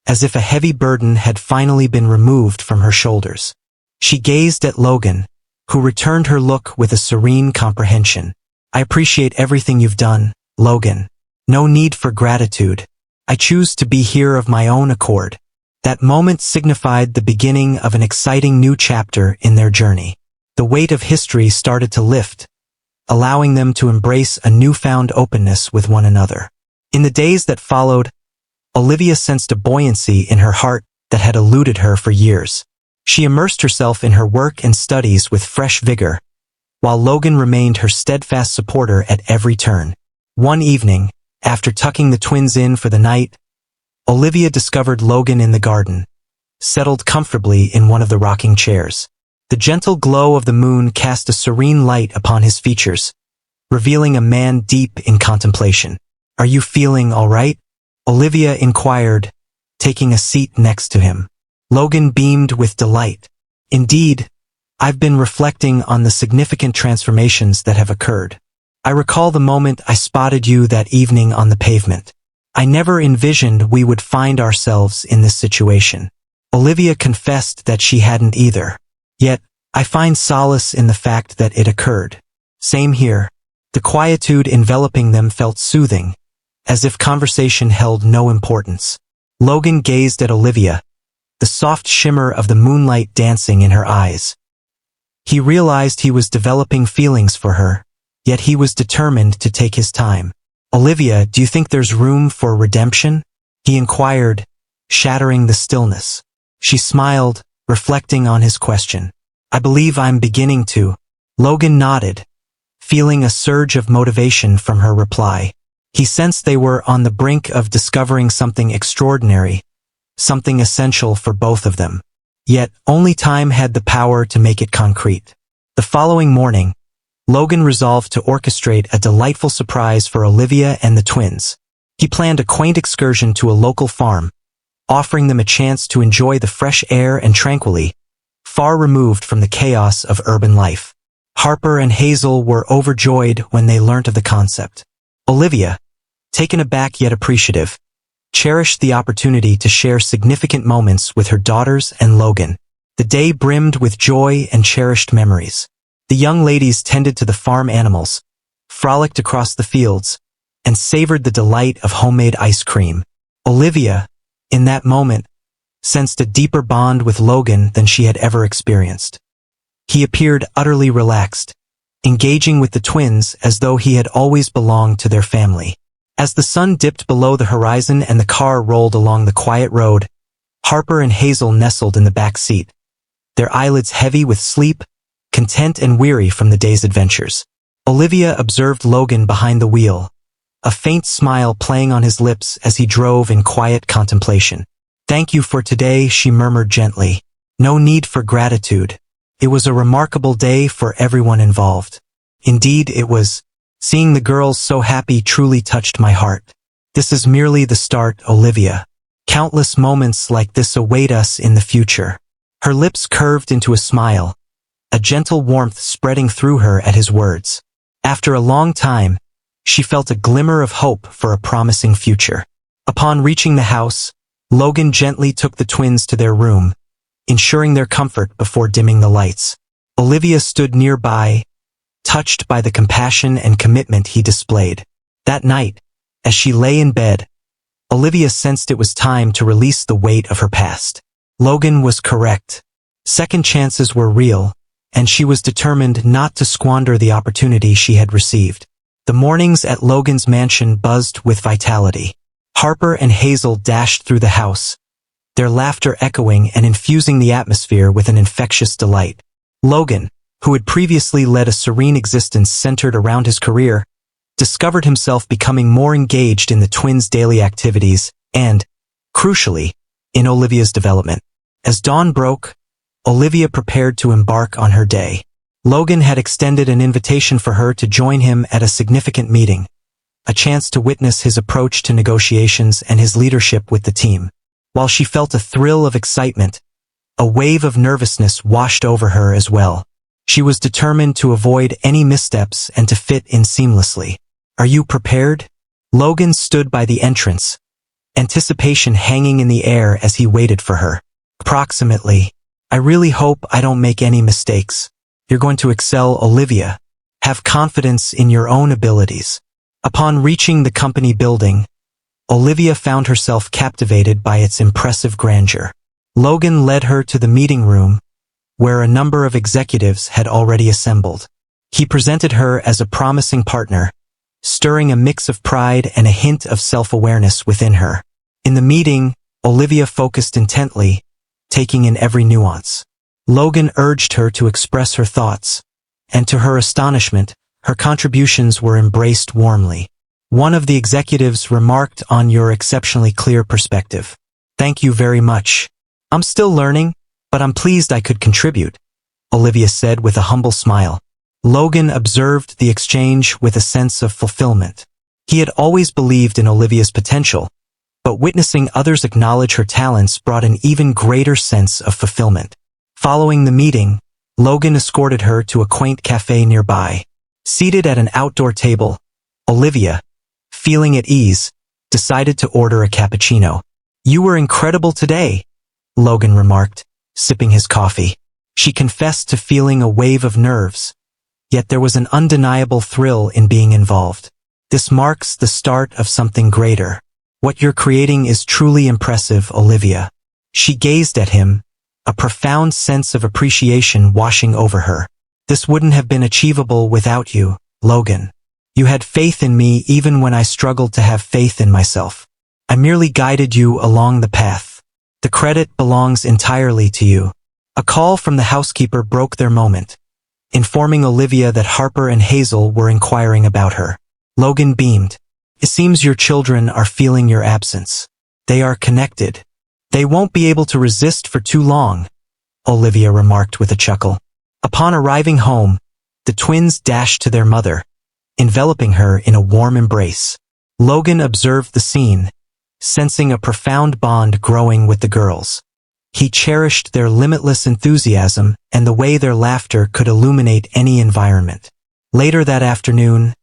as if a heavy burden had finally been removed from her shoulders. She gazed at Logan, who returned her look with a serene comprehension. "I appreciate everything you've done, Logan. No need for gratitude. I choose to be here of my own accord." That moment signified the beginning of an exciting new chapter in their journey. The weight of history started to lift, allowing them to embrace a newfound openness with one another. In the days that followed, Olivia sensed a buoyancy in her heart that had eluded her for years. She immersed herself in her work and studies with fresh vigor, while Logan remained her steadfast supporter at every turn. One evening, after tucking the twins in for the night, Olivia discovered Logan in the garden, settled comfortably in one of the rocking chairs. The gentle glow of the moon cast a serene light upon his features, revealing a man deep in contemplation. "Are you feeling all right?" Olivia inquired, taking a seat next to him. Logan beamed with delight. "Indeed, I've been reflecting on the significant transformations that have occurred. I recall the moment I spotted you that evening on the pavement. I never envisioned we would find ourselves in this situation." Olivia confessed that she hadn't either. "Yet, I find solace in the fact that it occurred." "Same here." The quietude enveloping them felt soothing, as if conversation held no importance. Logan gazed at Olivia, the soft shimmer of the moonlight dancing in her eyes. He realized he was developing feelings for her, yet he was determined to take his time. "Olivia, do you think there's room for redemption?" he inquired, shattering the stillness. She smiled, reflecting on his question. "I believe I'm beginning to." Logan nodded, feeling a surge of motivation from her reply. He sensed they were on the brink of discovering something extraordinary, something essential for both of them. Yet, only time had the power to make it concrete. The following morning, Logan resolved to orchestrate a delightful surprise for Olivia and the twins. He planned a quaint excursion to a local farm, offering them a chance to enjoy the fresh air and tranquility, far removed from the chaos of urban life. Harper and Hazel were overjoyed when they learnt of the concept. Olivia, taken aback yet appreciative, cherished the opportunity to share significant moments with her daughters and Logan. The day brimmed with joy and cherished memories. The young ladies tended to the farm animals, frolicked across the fields, and savored the delight of homemade ice cream. Olivia, in that moment, sensed a deeper bond with Logan than she had ever experienced. He appeared utterly relaxed, engaging with the twins as though he had always belonged to their family. As the sun dipped below the horizon and the car rolled along the quiet road, Harper and Hazel nestled in the back seat, their eyelids heavy with sleep, content and weary from the day's adventures. Olivia observed Logan behind the wheel, a faint smile playing on his lips as he drove in quiet contemplation. "Thank you for today," she murmured gently. "No need for gratitude. It was a remarkable day for everyone involved." "Indeed it was. Seeing the girls so happy truly touched my heart." "This is merely the start, Olivia. Countless moments like this await us in the future." Her lips curved into a smile, a gentle warmth spreading through her at his words. After a long time, she felt a glimmer of hope for a promising future. Upon reaching the house, Logan gently took the twins to their room, ensuring their comfort before dimming the lights. Olivia stood nearby, touched by the compassion and commitment he displayed. That night, as she lay in bed, Olivia sensed it was time to release the weight of her past. Logan was correct. Second chances were real, and she was determined not to squander the opportunity she had received. The mornings at Logan's mansion buzzed with vitality. Harper and Hazel dashed through the house, their laughter echoing and infusing the atmosphere with an infectious delight. Logan, who had previously led a serene existence centered around his career, discovered himself becoming more engaged in the twins' daily activities and, crucially, in Olivia's development. As dawn broke, Olivia prepared to embark on her day. Logan had extended an invitation for her to join him at a significant meeting, a chance to witness his approach to negotiations and his leadership with the team. While she felt a thrill of excitement, a wave of nervousness washed over her as well. She was determined to avoid any missteps and to fit in seamlessly. "Are you prepared?" Logan stood by the entrance, anticipation hanging in the air as he waited for her. "Approximately. I really hope I don't make any mistakes. You're going to excel, Olivia. Have confidence in your own abilities." Upon reaching the company building, Olivia found herself captivated by its impressive grandeur. Logan led her to the meeting room, where a number of executives had already assembled. He presented her as a promising partner, stirring a mix of pride and a hint of self-awareness within her. In the meeting, Olivia focused intently, taking in every nuance. Logan urged her to express her thoughts, and to her astonishment, her contributions were embraced warmly. One of the executives remarked on your exceptionally clear perspective. Thank you very much. I'm still learning, but I'm pleased I could contribute, Olivia said with a humble smile. Logan observed the exchange with a sense of fulfillment. He had always believed in Olivia's potential, but witnessing others acknowledge her talents brought an even greater sense of fulfillment. Following the meeting, Logan escorted her to a quaint cafe nearby. Seated at an outdoor table, Olivia, feeling at ease, decided to order a cappuccino. You were incredible today, Logan remarked, sipping his coffee. She confessed to feeling a wave of nerves, yet there was an undeniable thrill in being involved. This marks the start of something greater. What you're creating is truly impressive, Olivia. She gazed at him, a profound sense of appreciation washing over her. This wouldn't have been achievable without you, Logan. You had faith in me even when I struggled to have faith in myself. I merely guided you along the path. The credit belongs entirely to you. A call from the housekeeper broke their moment, informing Olivia that Harper and Hazel were inquiring about her. Logan beamed. It seems your children are feeling your absence. They are connected. They won't be able to resist for too long, Olivia remarked with a chuckle. Upon arriving home, the twins dashed to their mother, enveloping her in a warm embrace. Logan observed the scene, sensing a profound bond growing with the girls. He cherished their limitless enthusiasm and the way their laughter could illuminate any environment. Later that afternoon,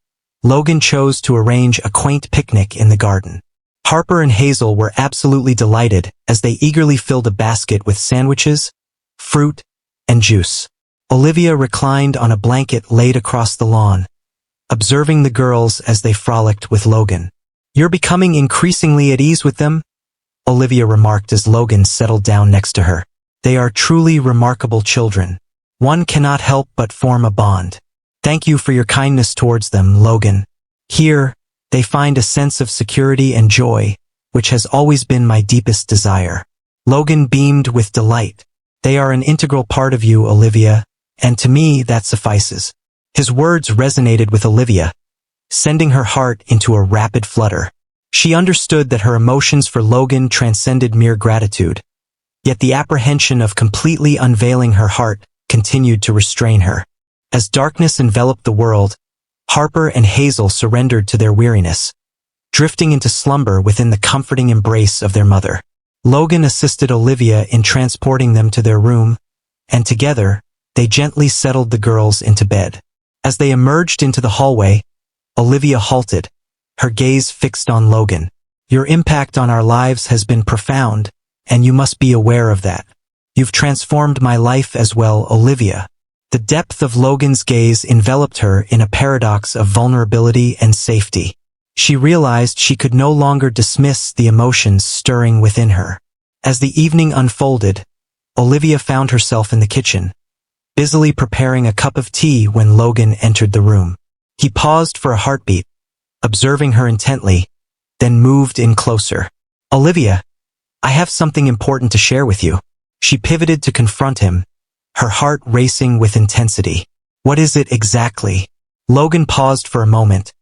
Logan chose to arrange a quaint picnic in the garden. Harper and Hazel were absolutely delighted as they eagerly filled a basket with sandwiches, fruit, and juice. Olivia reclined on a blanket laid across the lawn, observing the girls as they frolicked with Logan. You're becoming increasingly at ease with them, Olivia remarked as Logan settled down next to her. They are truly remarkable children. One cannot help but form a bond. Thank you for your kindness towards them, Logan. Here, they find a sense of security and joy, which has always been my deepest desire. Logan beamed with delight. They are an integral part of you, Olivia, and to me that suffices. His words resonated with Olivia, sending her heart into a rapid flutter. She understood that her emotions for Logan transcended mere gratitude, yet the apprehension of completely unveiling her heart continued to restrain her. As darkness enveloped the world, Harper and Hazel surrendered to their weariness, drifting into slumber within the comforting embrace of their mother. Logan assisted Olivia in transporting them to their room, and together, they gently settled the girls into bed. As they emerged into the hallway, Olivia halted, her gaze fixed on Logan. Your impact on our lives has been profound, and you must be aware of that. You've transformed my life as well, Olivia. The depth of Logan's gaze enveloped her in a paradox of vulnerability and safety. She realized she could no longer dismiss the emotions stirring within her. As the evening unfolded, Olivia found herself in the kitchen, busily preparing a cup of tea when Logan entered the room. He paused for a heartbeat, observing her intently, then moved in closer. Olivia, I have something important to share with you. She pivoted to confront him, her heart racing with intensity. What is it exactly? Logan paused for a moment,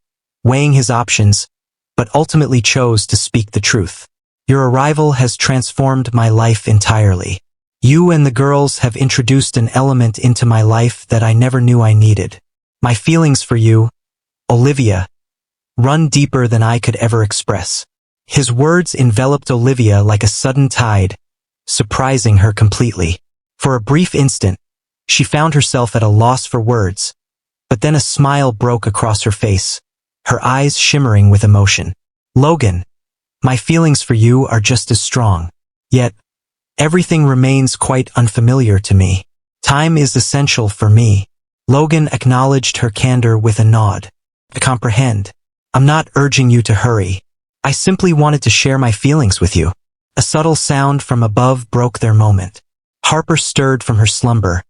weighing his options, but ultimately chose to speak the truth. Your arrival has transformed my life entirely. You and the girls have introduced an element into my life that I never knew I needed. My feelings for you, Olivia, run deeper than I could ever express. His words enveloped Olivia like a sudden tide, surprising her completely. For a brief instant, she found herself at a loss for words, but then a smile broke across her face, her eyes shimmering with emotion. Logan, my feelings for you are just as strong. Yet, everything remains quite unfamiliar to me. Time is essential for me. Logan acknowledged her candor with a nod. I comprehend. I'm not urging you to hurry. I simply wanted to share my feelings with you. A subtle sound from above broke their moment. Harper stirred from her slumber,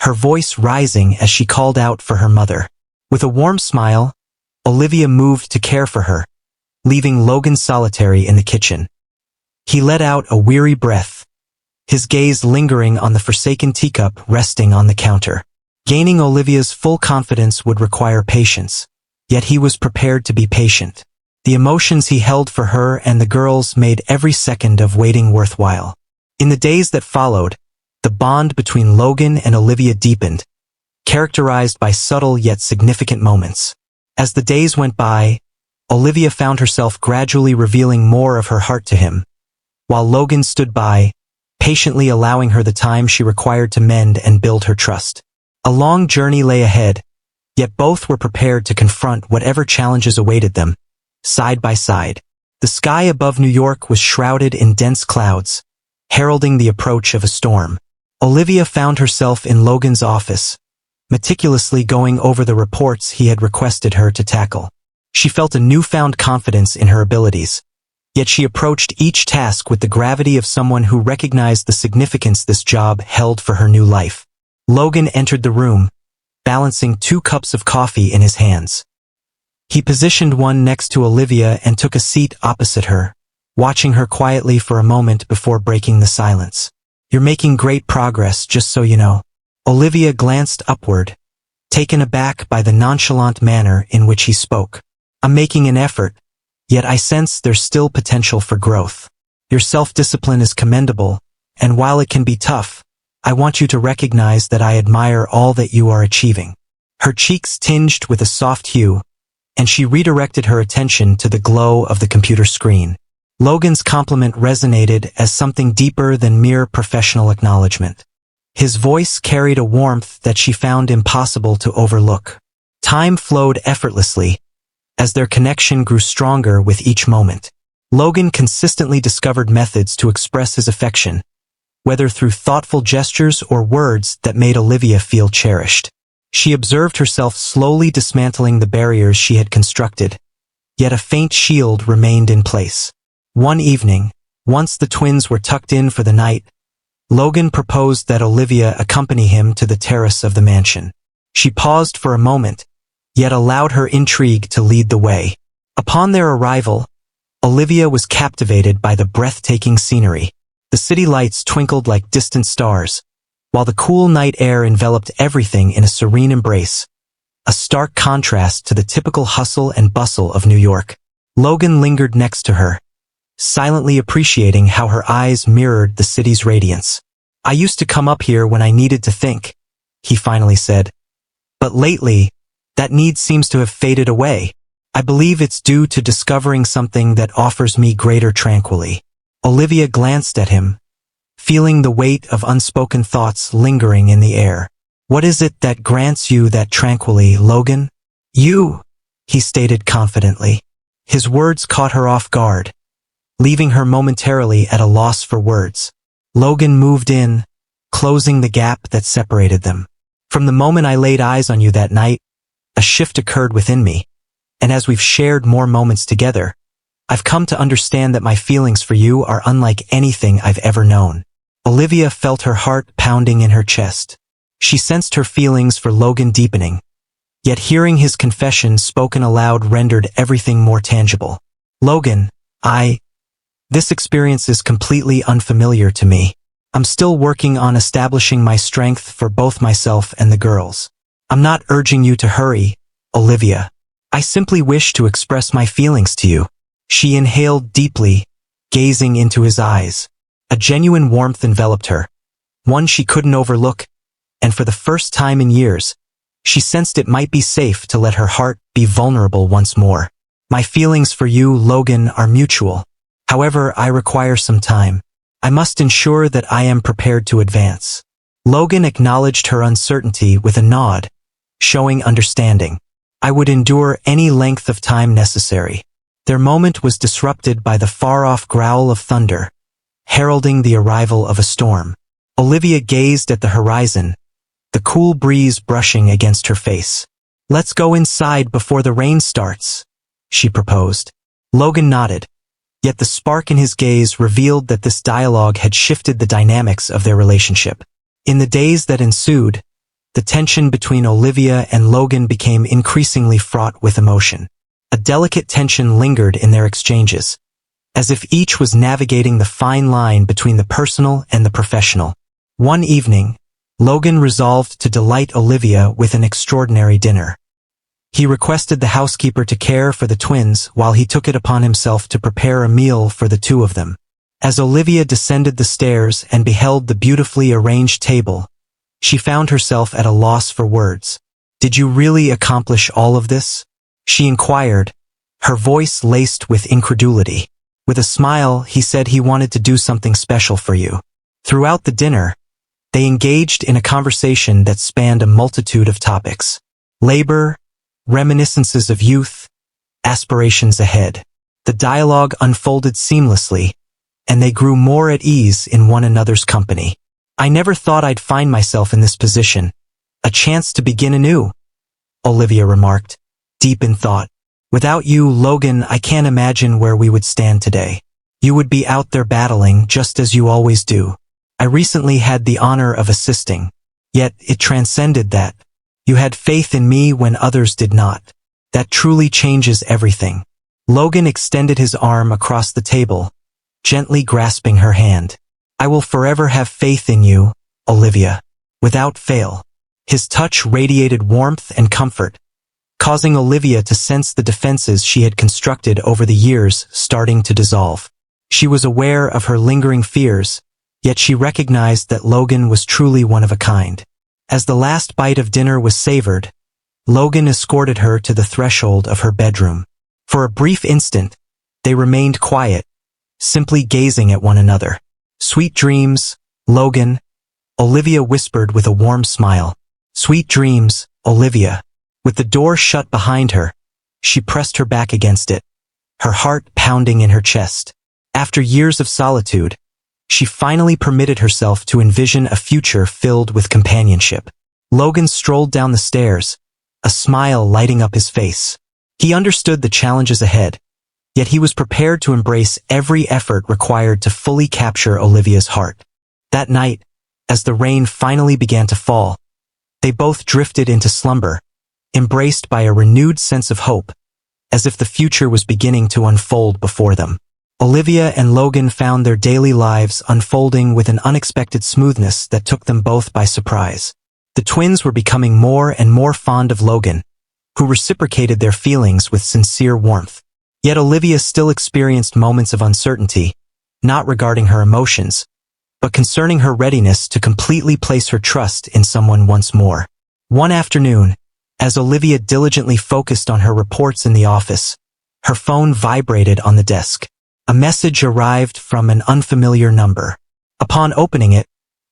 her voice rising as she called out for her mother. With a warm smile, Olivia moved to care for her, leaving Logan solitary in the kitchen. He let out a weary breath, his gaze lingering on the forsaken teacup resting on the counter. Gaining Olivia's full confidence would require patience, yet he was prepared to be patient. The emotions he held for her and the girls made every second of waiting worthwhile. In the days that followed, the bond between Logan and Olivia deepened, characterized by subtle yet significant moments. As the days went by, Olivia found herself gradually revealing more of her heart to him, while Logan stood by, patiently allowing her the time she required to mend and build her trust. A long journey lay ahead, yet both were prepared to confront whatever challenges awaited them, side by side. The sky above New York was shrouded in dense clouds, heralding the approach of a storm. Olivia found herself in Logan's office, meticulously going over the reports he had requested her to tackle. She felt a newfound confidence in her abilities, yet she approached each task with the gravity of someone who recognized the significance this job held for her new life. Logan entered the room, balancing 2 cups of coffee in his hands. He positioned one next to Olivia and took a seat opposite her, watching her quietly for a moment before breaking the silence. "You're making great progress, just so you know." Olivia glanced upward, taken aback by the nonchalant manner in which he spoke. "I'm making an effort, yet I sense there's still potential for growth. Your self-discipline is commendable, and while it can be tough, I want you to recognize that I admire all that you are achieving." Her cheeks tinged with a soft hue, and she redirected her attention to the glow of the computer screen. Logan's compliment resonated as something deeper than mere professional acknowledgement. His voice carried a warmth that she found impossible to overlook. Time flowed effortlessly, as their connection grew stronger with each moment. Logan consistently discovered methods to express his affection, whether through thoughtful gestures or words that made Olivia feel cherished. She observed herself slowly dismantling the barriers she had constructed, yet a faint shield remained in place. One evening, once the twins were tucked in for the night, Logan proposed that Olivia accompany him to the terrace of the mansion. She paused for a moment, yet allowed her intrigue to lead the way. Upon their arrival, Olivia was captivated by the breathtaking scenery. The city lights twinkled like distant stars, while the cool night air enveloped everything in a serene embrace, a stark contrast to the typical hustle and bustle of New York. Logan lingered next to her, silently appreciating how her eyes mirrored the city's radiance. "I used to come up here when I needed to think," he finally said. "But lately, that need seems to have faded away. I believe it's due to discovering something that offers me greater tranquility." Olivia glanced at him, feeling the weight of unspoken thoughts lingering in the air. "What is it that grants you that tranquility, Logan?" "You," he stated confidently. His words caught her off guard, leaving her momentarily at a loss for words. Logan moved in, closing the gap that separated them. "From the moment I laid eyes on you that night, a shift occurred within me, and as we've shared more moments together, I've come to understand that my feelings for you are unlike anything I've ever known." Olivia felt her heart pounding in her chest. She sensed her feelings for Logan deepening, yet hearing his confession spoken aloud rendered everything more tangible. "Logan, this experience is completely unfamiliar to me. I'm still working on establishing my strength for both myself and the girls. I'm not urging you to hurry, Olivia. I simply wish to express my feelings to you." She inhaled deeply, gazing into his eyes. A genuine warmth enveloped her, one she couldn't overlook, and for the first time in years, she sensed it might be safe to let her heart be vulnerable once more. "My feelings for you, Logan, are mutual. However, I require some time. I must ensure that I am prepared to advance." Logan acknowledged her uncertainty with a nod, showing understanding. "I would endure any length of time necessary." Their moment was disrupted by the far-off growl of thunder, heralding the arrival of a storm. Olivia gazed at the horizon, the cool breeze brushing against her face. "Let's go inside before the rain starts," she proposed. Logan nodded, Yet the spark in his gaze revealed that this dialogue had shifted the dynamics of their relationship. In the days that ensued, the tension between Olivia and Logan became increasingly fraught with emotion. A delicate tension lingered in their exchanges, as if each was navigating the fine line between the personal and the professional. One evening, Logan resolved to delight Olivia with an extraordinary dinner. He requested the housekeeper to care for the twins while he took it upon himself to prepare a meal for the two of them. As Olivia descended the stairs and beheld the beautifully arranged table, she found herself at a loss for words. "Did you really accomplish all of this?" she inquired, her voice laced with incredulity. With a smile, he said he wanted to do something special for you. Throughout the dinner, they engaged in a conversation that spanned a multitude of topics. Labor, reminiscences of youth, aspirations ahead. The dialogue unfolded seamlessly, and they grew more at ease in one another's company. "I never thought I'd find myself in this position. A chance to begin anew," Olivia remarked, deep in thought. "Without you, Logan, I can't imagine where we would stand today. You would be out there battling just as you always do. I recently had the honor of assisting, yet it transcended that. You had faith in me when others did not. That truly changes everything." Logan extended his arm across the table, gently grasping her hand. "I will forever have faith in you, Olivia, without fail." His touch radiated warmth and comfort, causing Olivia to sense the defenses she had constructed over the years starting to dissolve. She was aware of her lingering fears, yet she recognized that Logan was truly one of a kind. As the last bite of dinner was savored, Logan escorted her to the threshold of her bedroom. For a brief instant, they remained quiet, simply gazing at one another. "Sweet dreams, Logan," Olivia whispered with a warm smile. "Sweet dreams, Olivia." With the door shut behind her, she pressed her back against it, her heart pounding in her chest. After years of solitude, she finally permitted herself to envision a future filled with companionship. Logan strolled down the stairs, a smile lighting up his face. He understood the challenges ahead, yet he was prepared to embrace every effort required to fully capture Olivia's heart. That night, as the rain finally began to fall, they both drifted into slumber, embraced by a renewed sense of hope, as if the future was beginning to unfold before them. Olivia and Logan found their daily lives unfolding with an unexpected smoothness that took them both by surprise. The twins were becoming more and more fond of Logan, who reciprocated their feelings with sincere warmth. Yet Olivia still experienced moments of uncertainty, not regarding her emotions, but concerning her readiness to completely place her trust in someone once more. One afternoon, as Olivia diligently focused on her reports in the office, her phone vibrated on the desk. A message arrived from an unfamiliar number. Upon opening it,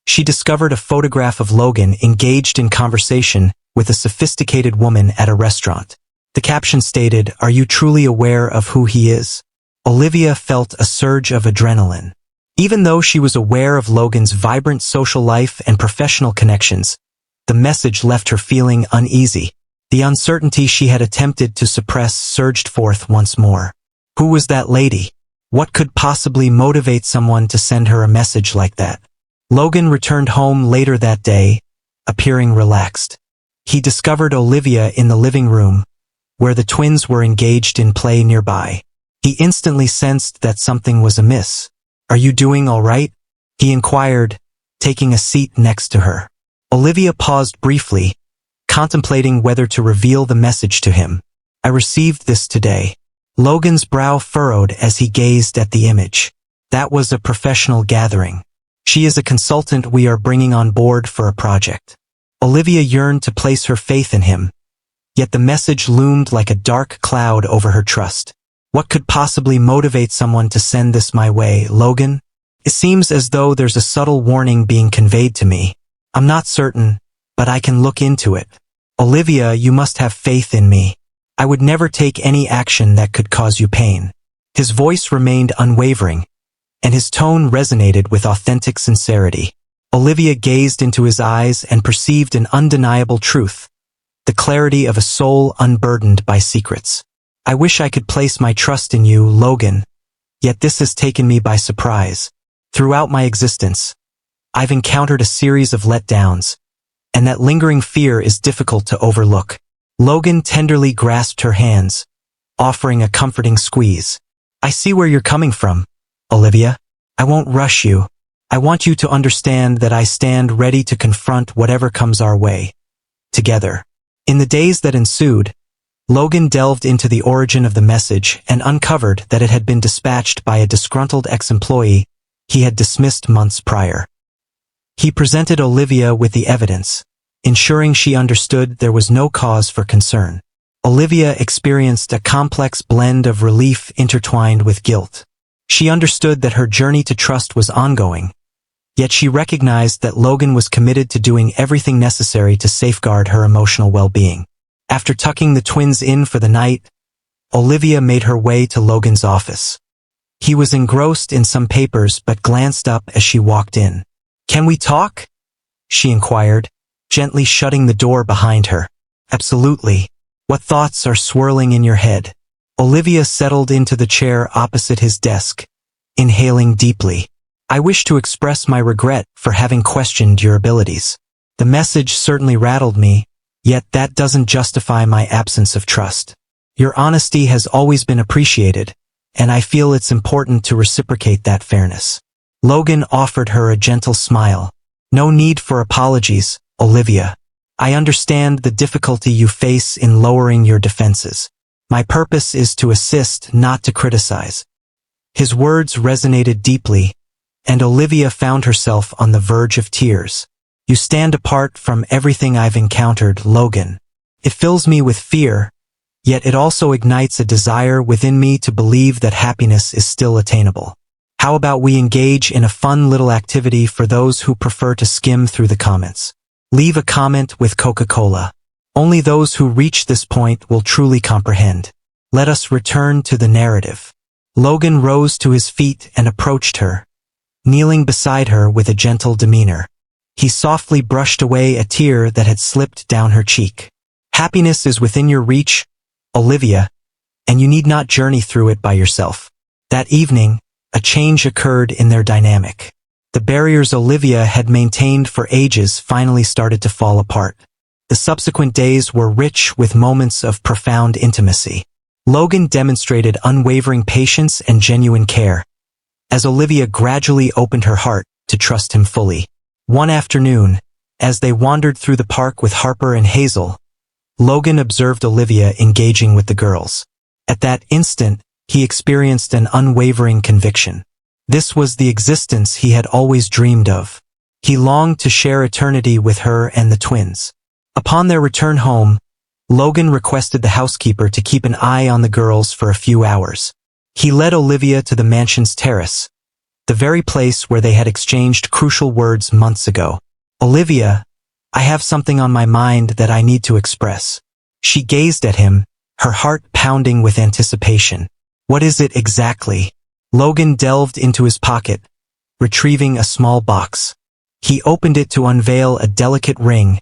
she discovered a photograph of Logan engaged in conversation with a sophisticated woman at a restaurant. The caption stated, "Are you truly aware of who he is?" Olivia felt a surge of adrenaline. Even though she was aware of Logan's vibrant social life and professional connections, the message left her feeling uneasy. The uncertainty she had attempted to suppress surged forth once more. Who was that lady? What could possibly motivate someone to send her a message like that? Logan returned home later that day, appearing relaxed. He discovered Olivia in the living room, where the twins were engaged in play nearby. He instantly sensed that something was amiss. "Are you doing all right?" he inquired, taking a seat next to her. Olivia paused briefly, contemplating whether to reveal the message to him. "I received this today." Logan's brow furrowed as he gazed at the image. "That was a professional gathering. She is a consultant we are bringing on board for a project." Olivia yearned to place her faith in him, yet the message loomed like a dark cloud over her trust. "What could possibly motivate someone to send this my way, Logan? It seems as though there's a subtle warning being conveyed to me. I'm not certain, but I can look into it. Olivia, you must have faith in me. I would never take any action that could cause you pain." His voice remained unwavering, and his tone resonated with authentic sincerity. Olivia gazed into his eyes and perceived an undeniable truth, the clarity of a soul unburdened by secrets. "I wish I could place my trust in you, Logan," Yet this has taken me by surprise. Throughout my existence, I've encountered a series of letdowns, and that lingering fear is difficult to overlook. Logan tenderly grasped her hands, offering a comforting squeeze. I see where you're coming from, Olivia. I won't rush you. I want you to understand that I stand ready to confront whatever comes our way. Together. In the days that ensued, Logan delved into the origin of the message and uncovered that it had been dispatched by a disgruntled ex-employee he had dismissed months prior. He presented Olivia with the evidence, ensuring she understood there was no cause for concern. Olivia experienced a complex blend of relief intertwined with guilt. She understood that her journey to trust was ongoing, yet she recognized that Logan was committed to doing everything necessary to safeguard her emotional well-being. After tucking the twins in for the night, Olivia made her way to Logan's office. He was engrossed in some papers but glanced up as she walked in. "Can we talk?" she inquired, gently shutting the door behind her. "Absolutely. What thoughts are swirling in your head?" Olivia settled into the chair opposite his desk, inhaling deeply. "I wish to express my regret for having questioned your abilities. The message certainly rattled me, yet that doesn't justify my absence of trust. Your honesty has always been appreciated, and I feel it's important to reciprocate that fairness." Logan offered her a gentle smile. "No need for apologies, Olivia. I understand the difficulty you face in lowering your defenses. My purpose is to assist, not to criticize." His words resonated deeply, and Olivia found herself on the verge of tears. "You stand apart from everything I've encountered, Logan. It fills me with fear, yet it also ignites a desire within me to believe that happiness is still attainable. How about we engage in a fun little activity for those who prefer to skim through the comments? Leave a comment with Coca-Cola. Only those who reach this point will truly comprehend. Let us return to the narrative." Logan rose to his feet and approached her, kneeling beside her with a gentle demeanor. He softly brushed away a tear that had slipped down her cheek. "Happiness is within your reach, Olivia, and you need not journey through it by yourself." That evening, a change occurred in their dynamic. The barriers Olivia had maintained for ages finally started to fall apart. The subsequent days were rich with moments of profound intimacy. Logan demonstrated unwavering patience and genuine care, as Olivia gradually opened her heart to trust him fully. One afternoon, as they wandered through the park with Harper and Hazel, Logan observed Olivia engaging with the girls. At that instant, he experienced an unwavering conviction. This was the existence he had always dreamed of. He longed to share eternity with her and the twins. Upon their return home, Logan requested the housekeeper to keep an eye on the girls for a few hours. He led Olivia to the mansion's terrace, the very place where they had exchanged crucial words months ago. "Olivia, I have something on my mind that I need to express." She gazed at him, her heart pounding with anticipation. "What is it exactly?" Logan delved into his pocket, retrieving a small box. He opened it to unveil a delicate ring,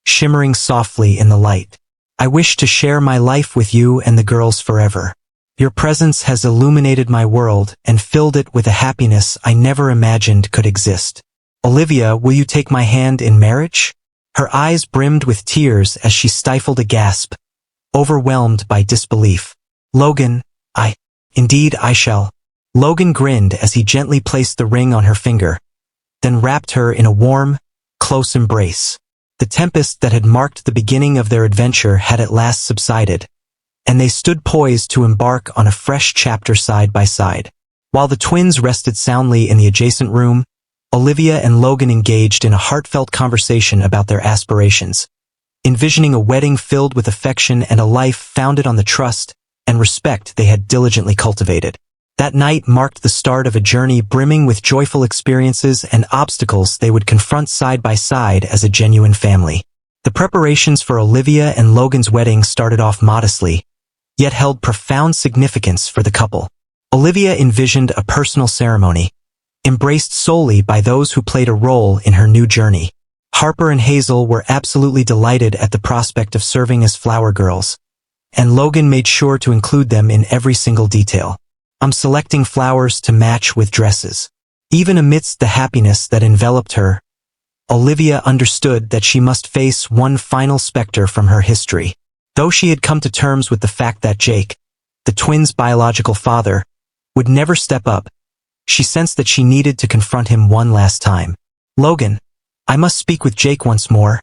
shimmering softly in the light. "I wish to share my life with you and the girls forever. Your presence has illuminated my world and filled it with a happiness I never imagined could exist. Olivia, will you take my hand in marriage?" Her eyes brimmed with tears as she stifled a gasp, overwhelmed by disbelief. "Logan, indeed I shall." Logan grinned as he gently placed the ring on her finger, then wrapped her in a warm, close embrace. The tempest that had marked the beginning of their adventure had at last subsided, and they stood poised to embark on a fresh chapter side by side. While the twins rested soundly in the adjacent room, Olivia and Logan engaged in a heartfelt conversation about their aspirations, envisioning a wedding filled with affection and a life founded on the trust and respect they had diligently cultivated. That night marked the start of a journey brimming with joyful experiences and obstacles they would confront side by side as a genuine family. The preparations for Olivia and Logan's wedding started off modestly, yet held profound significance for the couple. Olivia envisioned a personal ceremony, embraced solely by those who played a role in her new journey. Harper and Hazel were absolutely delighted at the prospect of serving as flower girls, and Logan made sure to include them in every single detail. I'm selecting flowers to match with dresses. Even amidst the happiness that enveloped her, Olivia understood that she must face one final specter from her history. Though she had come to terms with the fact that Jake, the twins' biological father, would never step up, she sensed that she needed to confront him one last time. "Logan, I must speak with Jake once more,"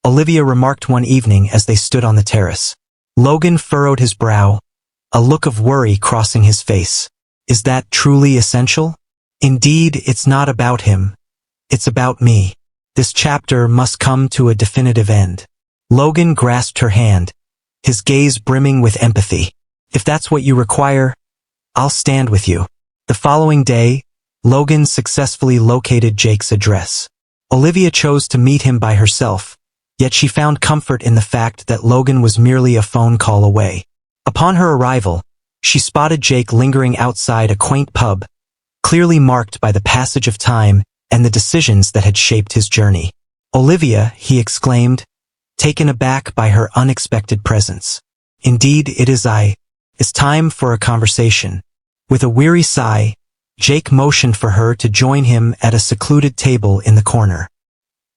Olivia remarked one evening as they stood on the terrace. Logan furrowed his brow, a look of worry crossing his face. "Is that truly essential?" "Indeed, it's not about him. It's about me. This chapter must come to a definitive end." Logan grasped her hand, his gaze brimming with empathy. "If that's what you require, I'll stand with you." The following day, Logan successfully located Jake's address. Olivia chose to meet him by herself, yet she found comfort in the fact that Logan was merely a phone call away. Upon her arrival, she spotted Jake lingering outside a quaint pub, clearly marked by the passage of time and the decisions that had shaped his journey. "Olivia," he exclaimed, taken aback by her unexpected presence. "Indeed, it is I. It's time for a conversation." With a weary sigh, Jake motioned for her to join him at a secluded table in the corner.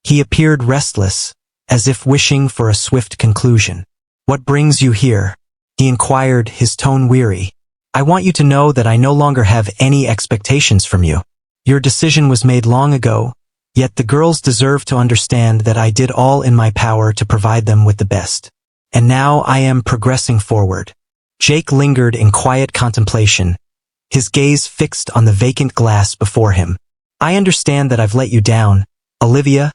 He appeared restless, as if wishing for a swift conclusion. "What brings you here?" he inquired, his tone weary. "I want you to know that I no longer have any expectations from you. Your decision was made long ago, yet the girls deserve to understand that I did all in my power to provide them with the best. And now I am progressing forward." Jake lingered in quiet contemplation, his gaze fixed on the vacant glass before him. "I understand that I've let you down, Olivia,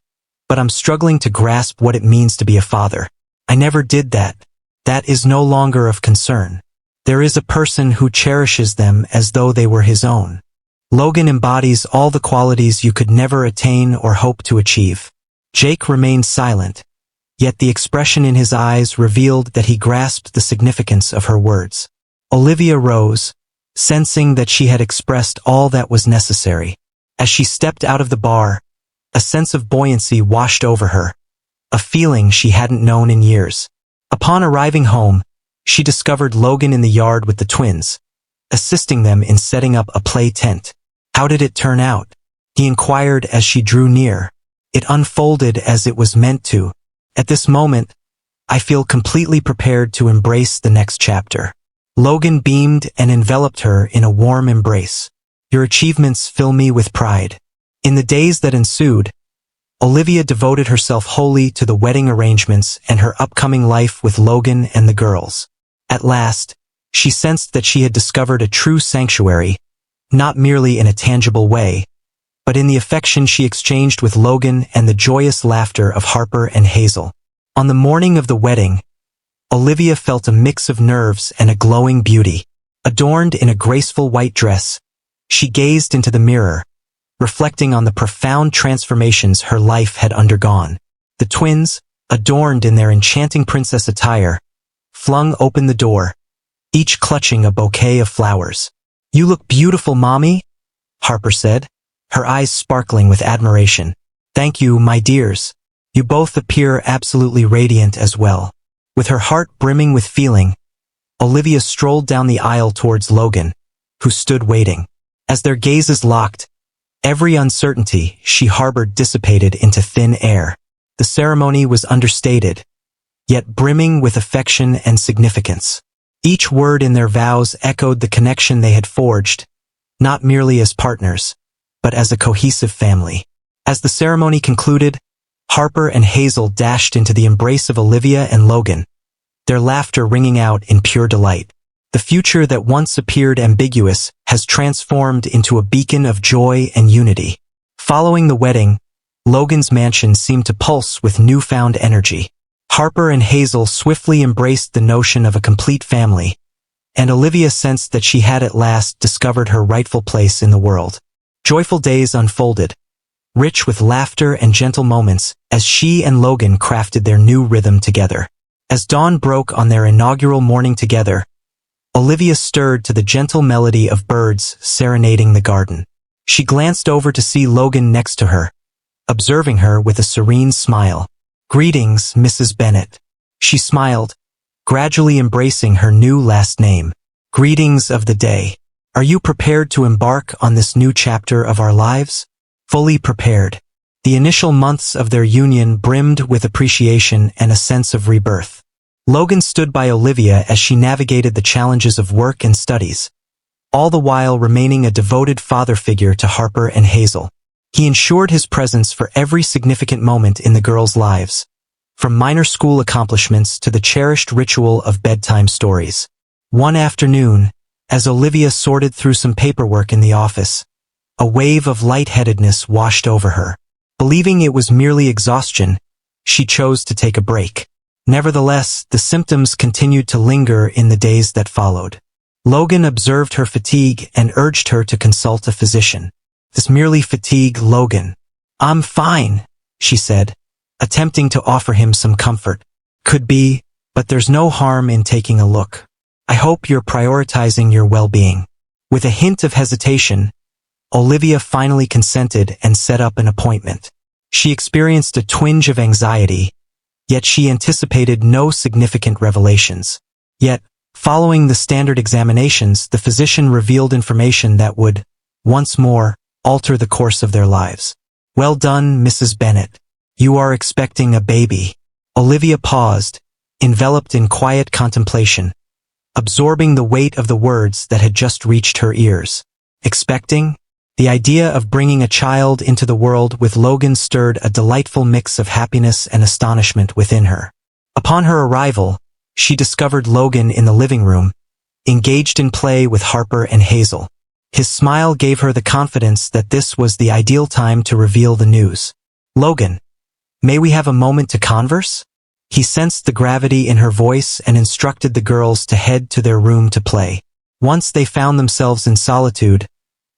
but I'm struggling to grasp what it means to be a father. I never did that. That is no longer of concern. There is a person who cherishes them as though they were his own. Logan embodies all the qualities you could never attain or hope to achieve." Jake remained silent, yet the expression in his eyes revealed that he grasped the significance of her words. Olivia rose, sensing that she had expressed all that was necessary. As she stepped out of the bar, a sense of buoyancy washed over her, a feeling she hadn't known in years. Upon arriving home, she discovered Logan in the yard with the twins, assisting them in setting up a play tent. "How did it turn out?" he inquired as she drew near. "It unfolded as it was meant to. At this moment, I feel completely prepared to embrace the next chapter." Logan beamed and enveloped her in a warm embrace. "Your achievements fill me with pride." In the days that ensued, Olivia devoted herself wholly to the wedding arrangements and her upcoming life with Logan and the girls. At last, she sensed that she had discovered a true sanctuary, not merely in a tangible way, but in the affection she exchanged with Logan and the joyous laughter of Harper and Hazel. On the morning of the wedding, Olivia felt a mix of nerves and a glowing beauty. Adorned in a graceful white dress, she gazed into the mirror, reflecting on the profound transformations her life had undergone. The twins, adorned in their enchanting princess attire, flung open the door, each clutching a bouquet of flowers. "You look beautiful, Mommy," Harper said, her eyes sparkling with admiration. "Thank you, my dears. You both appear absolutely radiant as well." With her heart brimming with feeling, Olivia strolled down the aisle towards Logan, who stood waiting. As their gazes locked, every uncertainty she harbored dissipated into thin air. The ceremony was understated, yet brimming with affection and significance. Each word in their vows echoed the connection they had forged, not merely as partners, but as a cohesive family. As the ceremony concluded, Harper and Hazel dashed into the embrace of Olivia and Logan, their laughter ringing out in pure delight. The future that once appeared ambiguous has transformed into a beacon of joy and unity. Following the wedding, Logan's mansion seemed to pulse with newfound energy. Harper and Hazel swiftly embraced the notion of a complete family, and Olivia sensed that she had at last discovered her rightful place in the world. Joyful days unfolded, rich with laughter and gentle moments, as she and Logan crafted their new rhythm together. As dawn broke on their inaugural morning together, Olivia stirred to the gentle melody of birds serenading the garden. She glanced over to see Logan next to her, observing her with a serene smile. "Greetings, Mrs. Bennet." She smiled, gradually embracing her new last name. "Greetings of the day. Are you prepared to embark on this new chapter of our lives? Fully prepared. The initial months of their union brimmed with appreciation and a sense of rebirth. Logan stood by Olivia as she navigated the challenges of work and studies, all the while remaining a devoted father figure to Harper and Hazel. He ensured his presence for every significant moment in the girls' lives, from minor school accomplishments to the cherished ritual of bedtime stories. One afternoon, as Olivia sorted through some paperwork in the office, a wave of lightheadedness washed over her. Believing it was merely exhaustion, she chose to take a break. Nevertheless, the symptoms continued to linger in the days that followed. Logan observed her fatigue and urged her to consult a physician. "This merely fatigue, Logan." "I'm fine," she said, attempting to offer him some comfort. "Could be, but there's no harm in taking a look. I hope you're prioritizing your well-being." With a hint of hesitation, Olivia finally consented and set up an appointment. She experienced a twinge of anxiety, yet she anticipated no significant revelations. Yet, following the standard examinations, the physician revealed information that would, once more, alter the course of their lives. "Well done, Mrs. Bennett. You are expecting a baby." Olivia paused, enveloped in quiet contemplation, absorbing the weight of the words that had just reached her ears. Expecting? The idea of bringing a child into the world with Logan stirred a delightful mix of happiness and astonishment within her. Upon her arrival, she discovered Logan in the living room, engaged in play with Harper and Hazel. His smile gave her the confidence that this was the ideal time to reveal the news. "Logan, may we have a moment to converse?" He sensed the gravity in her voice and instructed the girls to head to their room to play. Once they found themselves in solitude,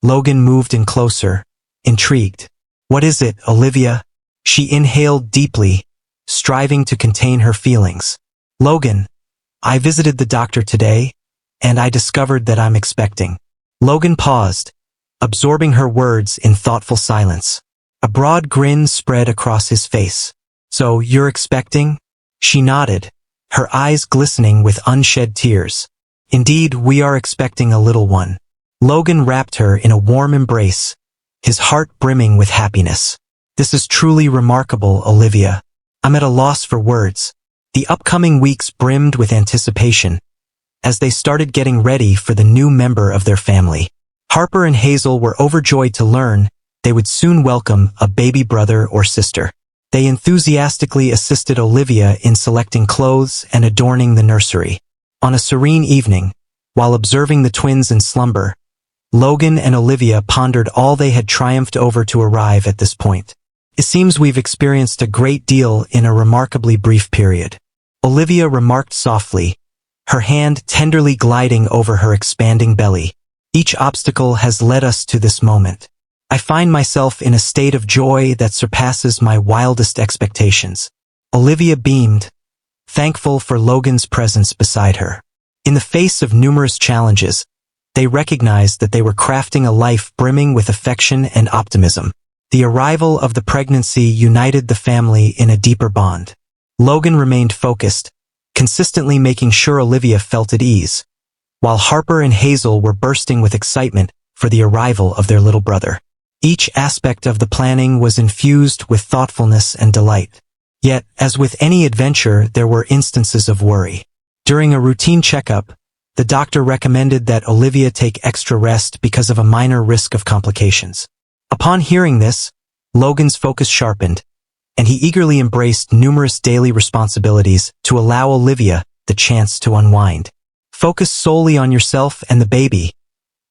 Logan moved in closer, intrigued. "What is it, Olivia?" She inhaled deeply, striving to contain her feelings. "Logan, I visited the doctor today, and I discovered that I'm expecting." Logan paused, absorbing her words in thoughtful silence. A broad grin spread across his face. "So you're expecting?" She nodded, her eyes glistening with unshed tears. "Indeed, we are expecting a little one." Logan wrapped her in a warm embrace, his heart brimming with happiness. "This is truly remarkable, Olivia. I'm at a loss for words." The upcoming weeks brimmed with anticipation, as they started getting ready for the new member of their family. Harper and Hazel were overjoyed to learn they would soon welcome a baby brother or sister. They enthusiastically assisted Olivia in selecting clothes and adorning the nursery. On a serene evening, while observing the twins in slumber, Logan and Olivia pondered all they had triumphed over to arrive at this point. "It seems we've experienced a great deal in a remarkably brief period," Olivia remarked softly, her hand tenderly gliding over her expanding belly. "Each obstacle has led us to this moment. I find myself in a state of joy that surpasses my wildest expectations." Olivia beamed, thankful for Logan's presence beside her. In the face of numerous challenges, they recognized that they were crafting a life brimming with affection and optimism. The arrival of the pregnancy united the family in a deeper bond. Logan remained focused, consistently making sure Olivia felt at ease, while Harper and Hazel were bursting with excitement for the arrival of their little brother. Each aspect of the planning was infused with thoughtfulness and delight. Yet, as with any adventure, there were instances of worry. During a routine checkup, the doctor recommended that Olivia take extra rest because of a minor risk of complications. Upon hearing this, Logan's focus sharpened, and he eagerly embraced numerous daily responsibilities to allow Olivia the chance to unwind. "Focus solely on yourself and the baby.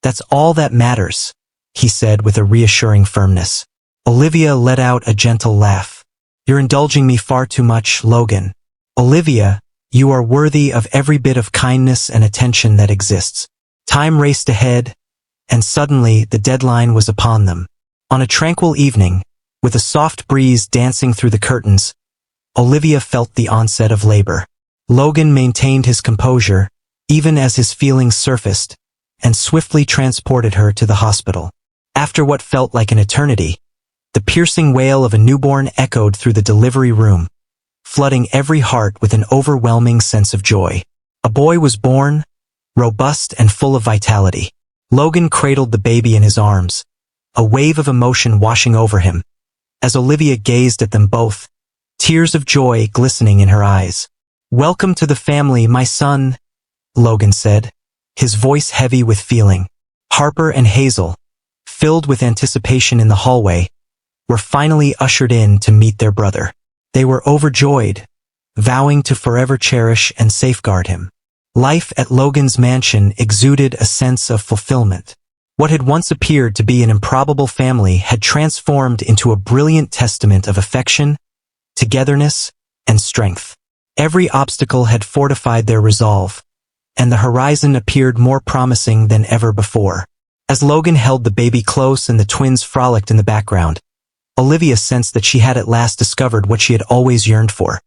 That's all that matters," he said with a reassuring firmness. Olivia let out a gentle laugh. "You're indulging me far too much, Logan." "Olivia, you are worthy of every bit of kindness and attention that exists." Time raced ahead, and suddenly the deadline was upon them. On a tranquil evening, with a soft breeze dancing through the curtains, Olivia felt the onset of labor. Logan maintained his composure, even as his feelings surfaced, and swiftly transported her to the hospital. After what felt like an eternity, the piercing wail of a newborn echoed through the delivery room, flooding every heart with an overwhelming sense of joy. A boy was born, robust and full of vitality. Logan cradled the baby in his arms, a wave of emotion washing over him. As Olivia gazed at them both, tears of joy glistening in her eyes. "Welcome to the family, my son," Logan said, his voice heavy with feeling. Harper and Hazel, filled with anticipation in the hallway, were finally ushered in to meet their brother. They were overjoyed, vowing to forever cherish and safeguard him. Life at Logan's mansion exuded a sense of fulfillment. What had once appeared to be an improbable family had transformed into a brilliant testament of affection, togetherness, and strength. Every obstacle had fortified their resolve, and the horizon appeared more promising than ever before. As Logan held the baby close and the twins frolicked in the background, Olivia sensed that she had at last discovered what she had always yearned for.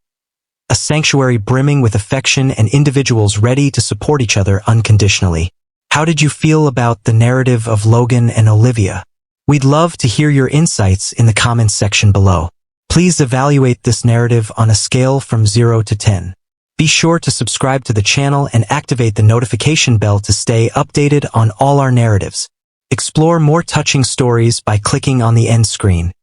A sanctuary brimming with affection and individuals ready to support each other unconditionally. How did you feel about the narrative of Logan and Olivia? We'd love to hear your insights in the comments section below. Please evaluate this narrative on a scale from 0 to 10. Be sure to subscribe to the channel and activate the notification bell to stay updated on all our narratives. Explore more touching stories by clicking on the end screen.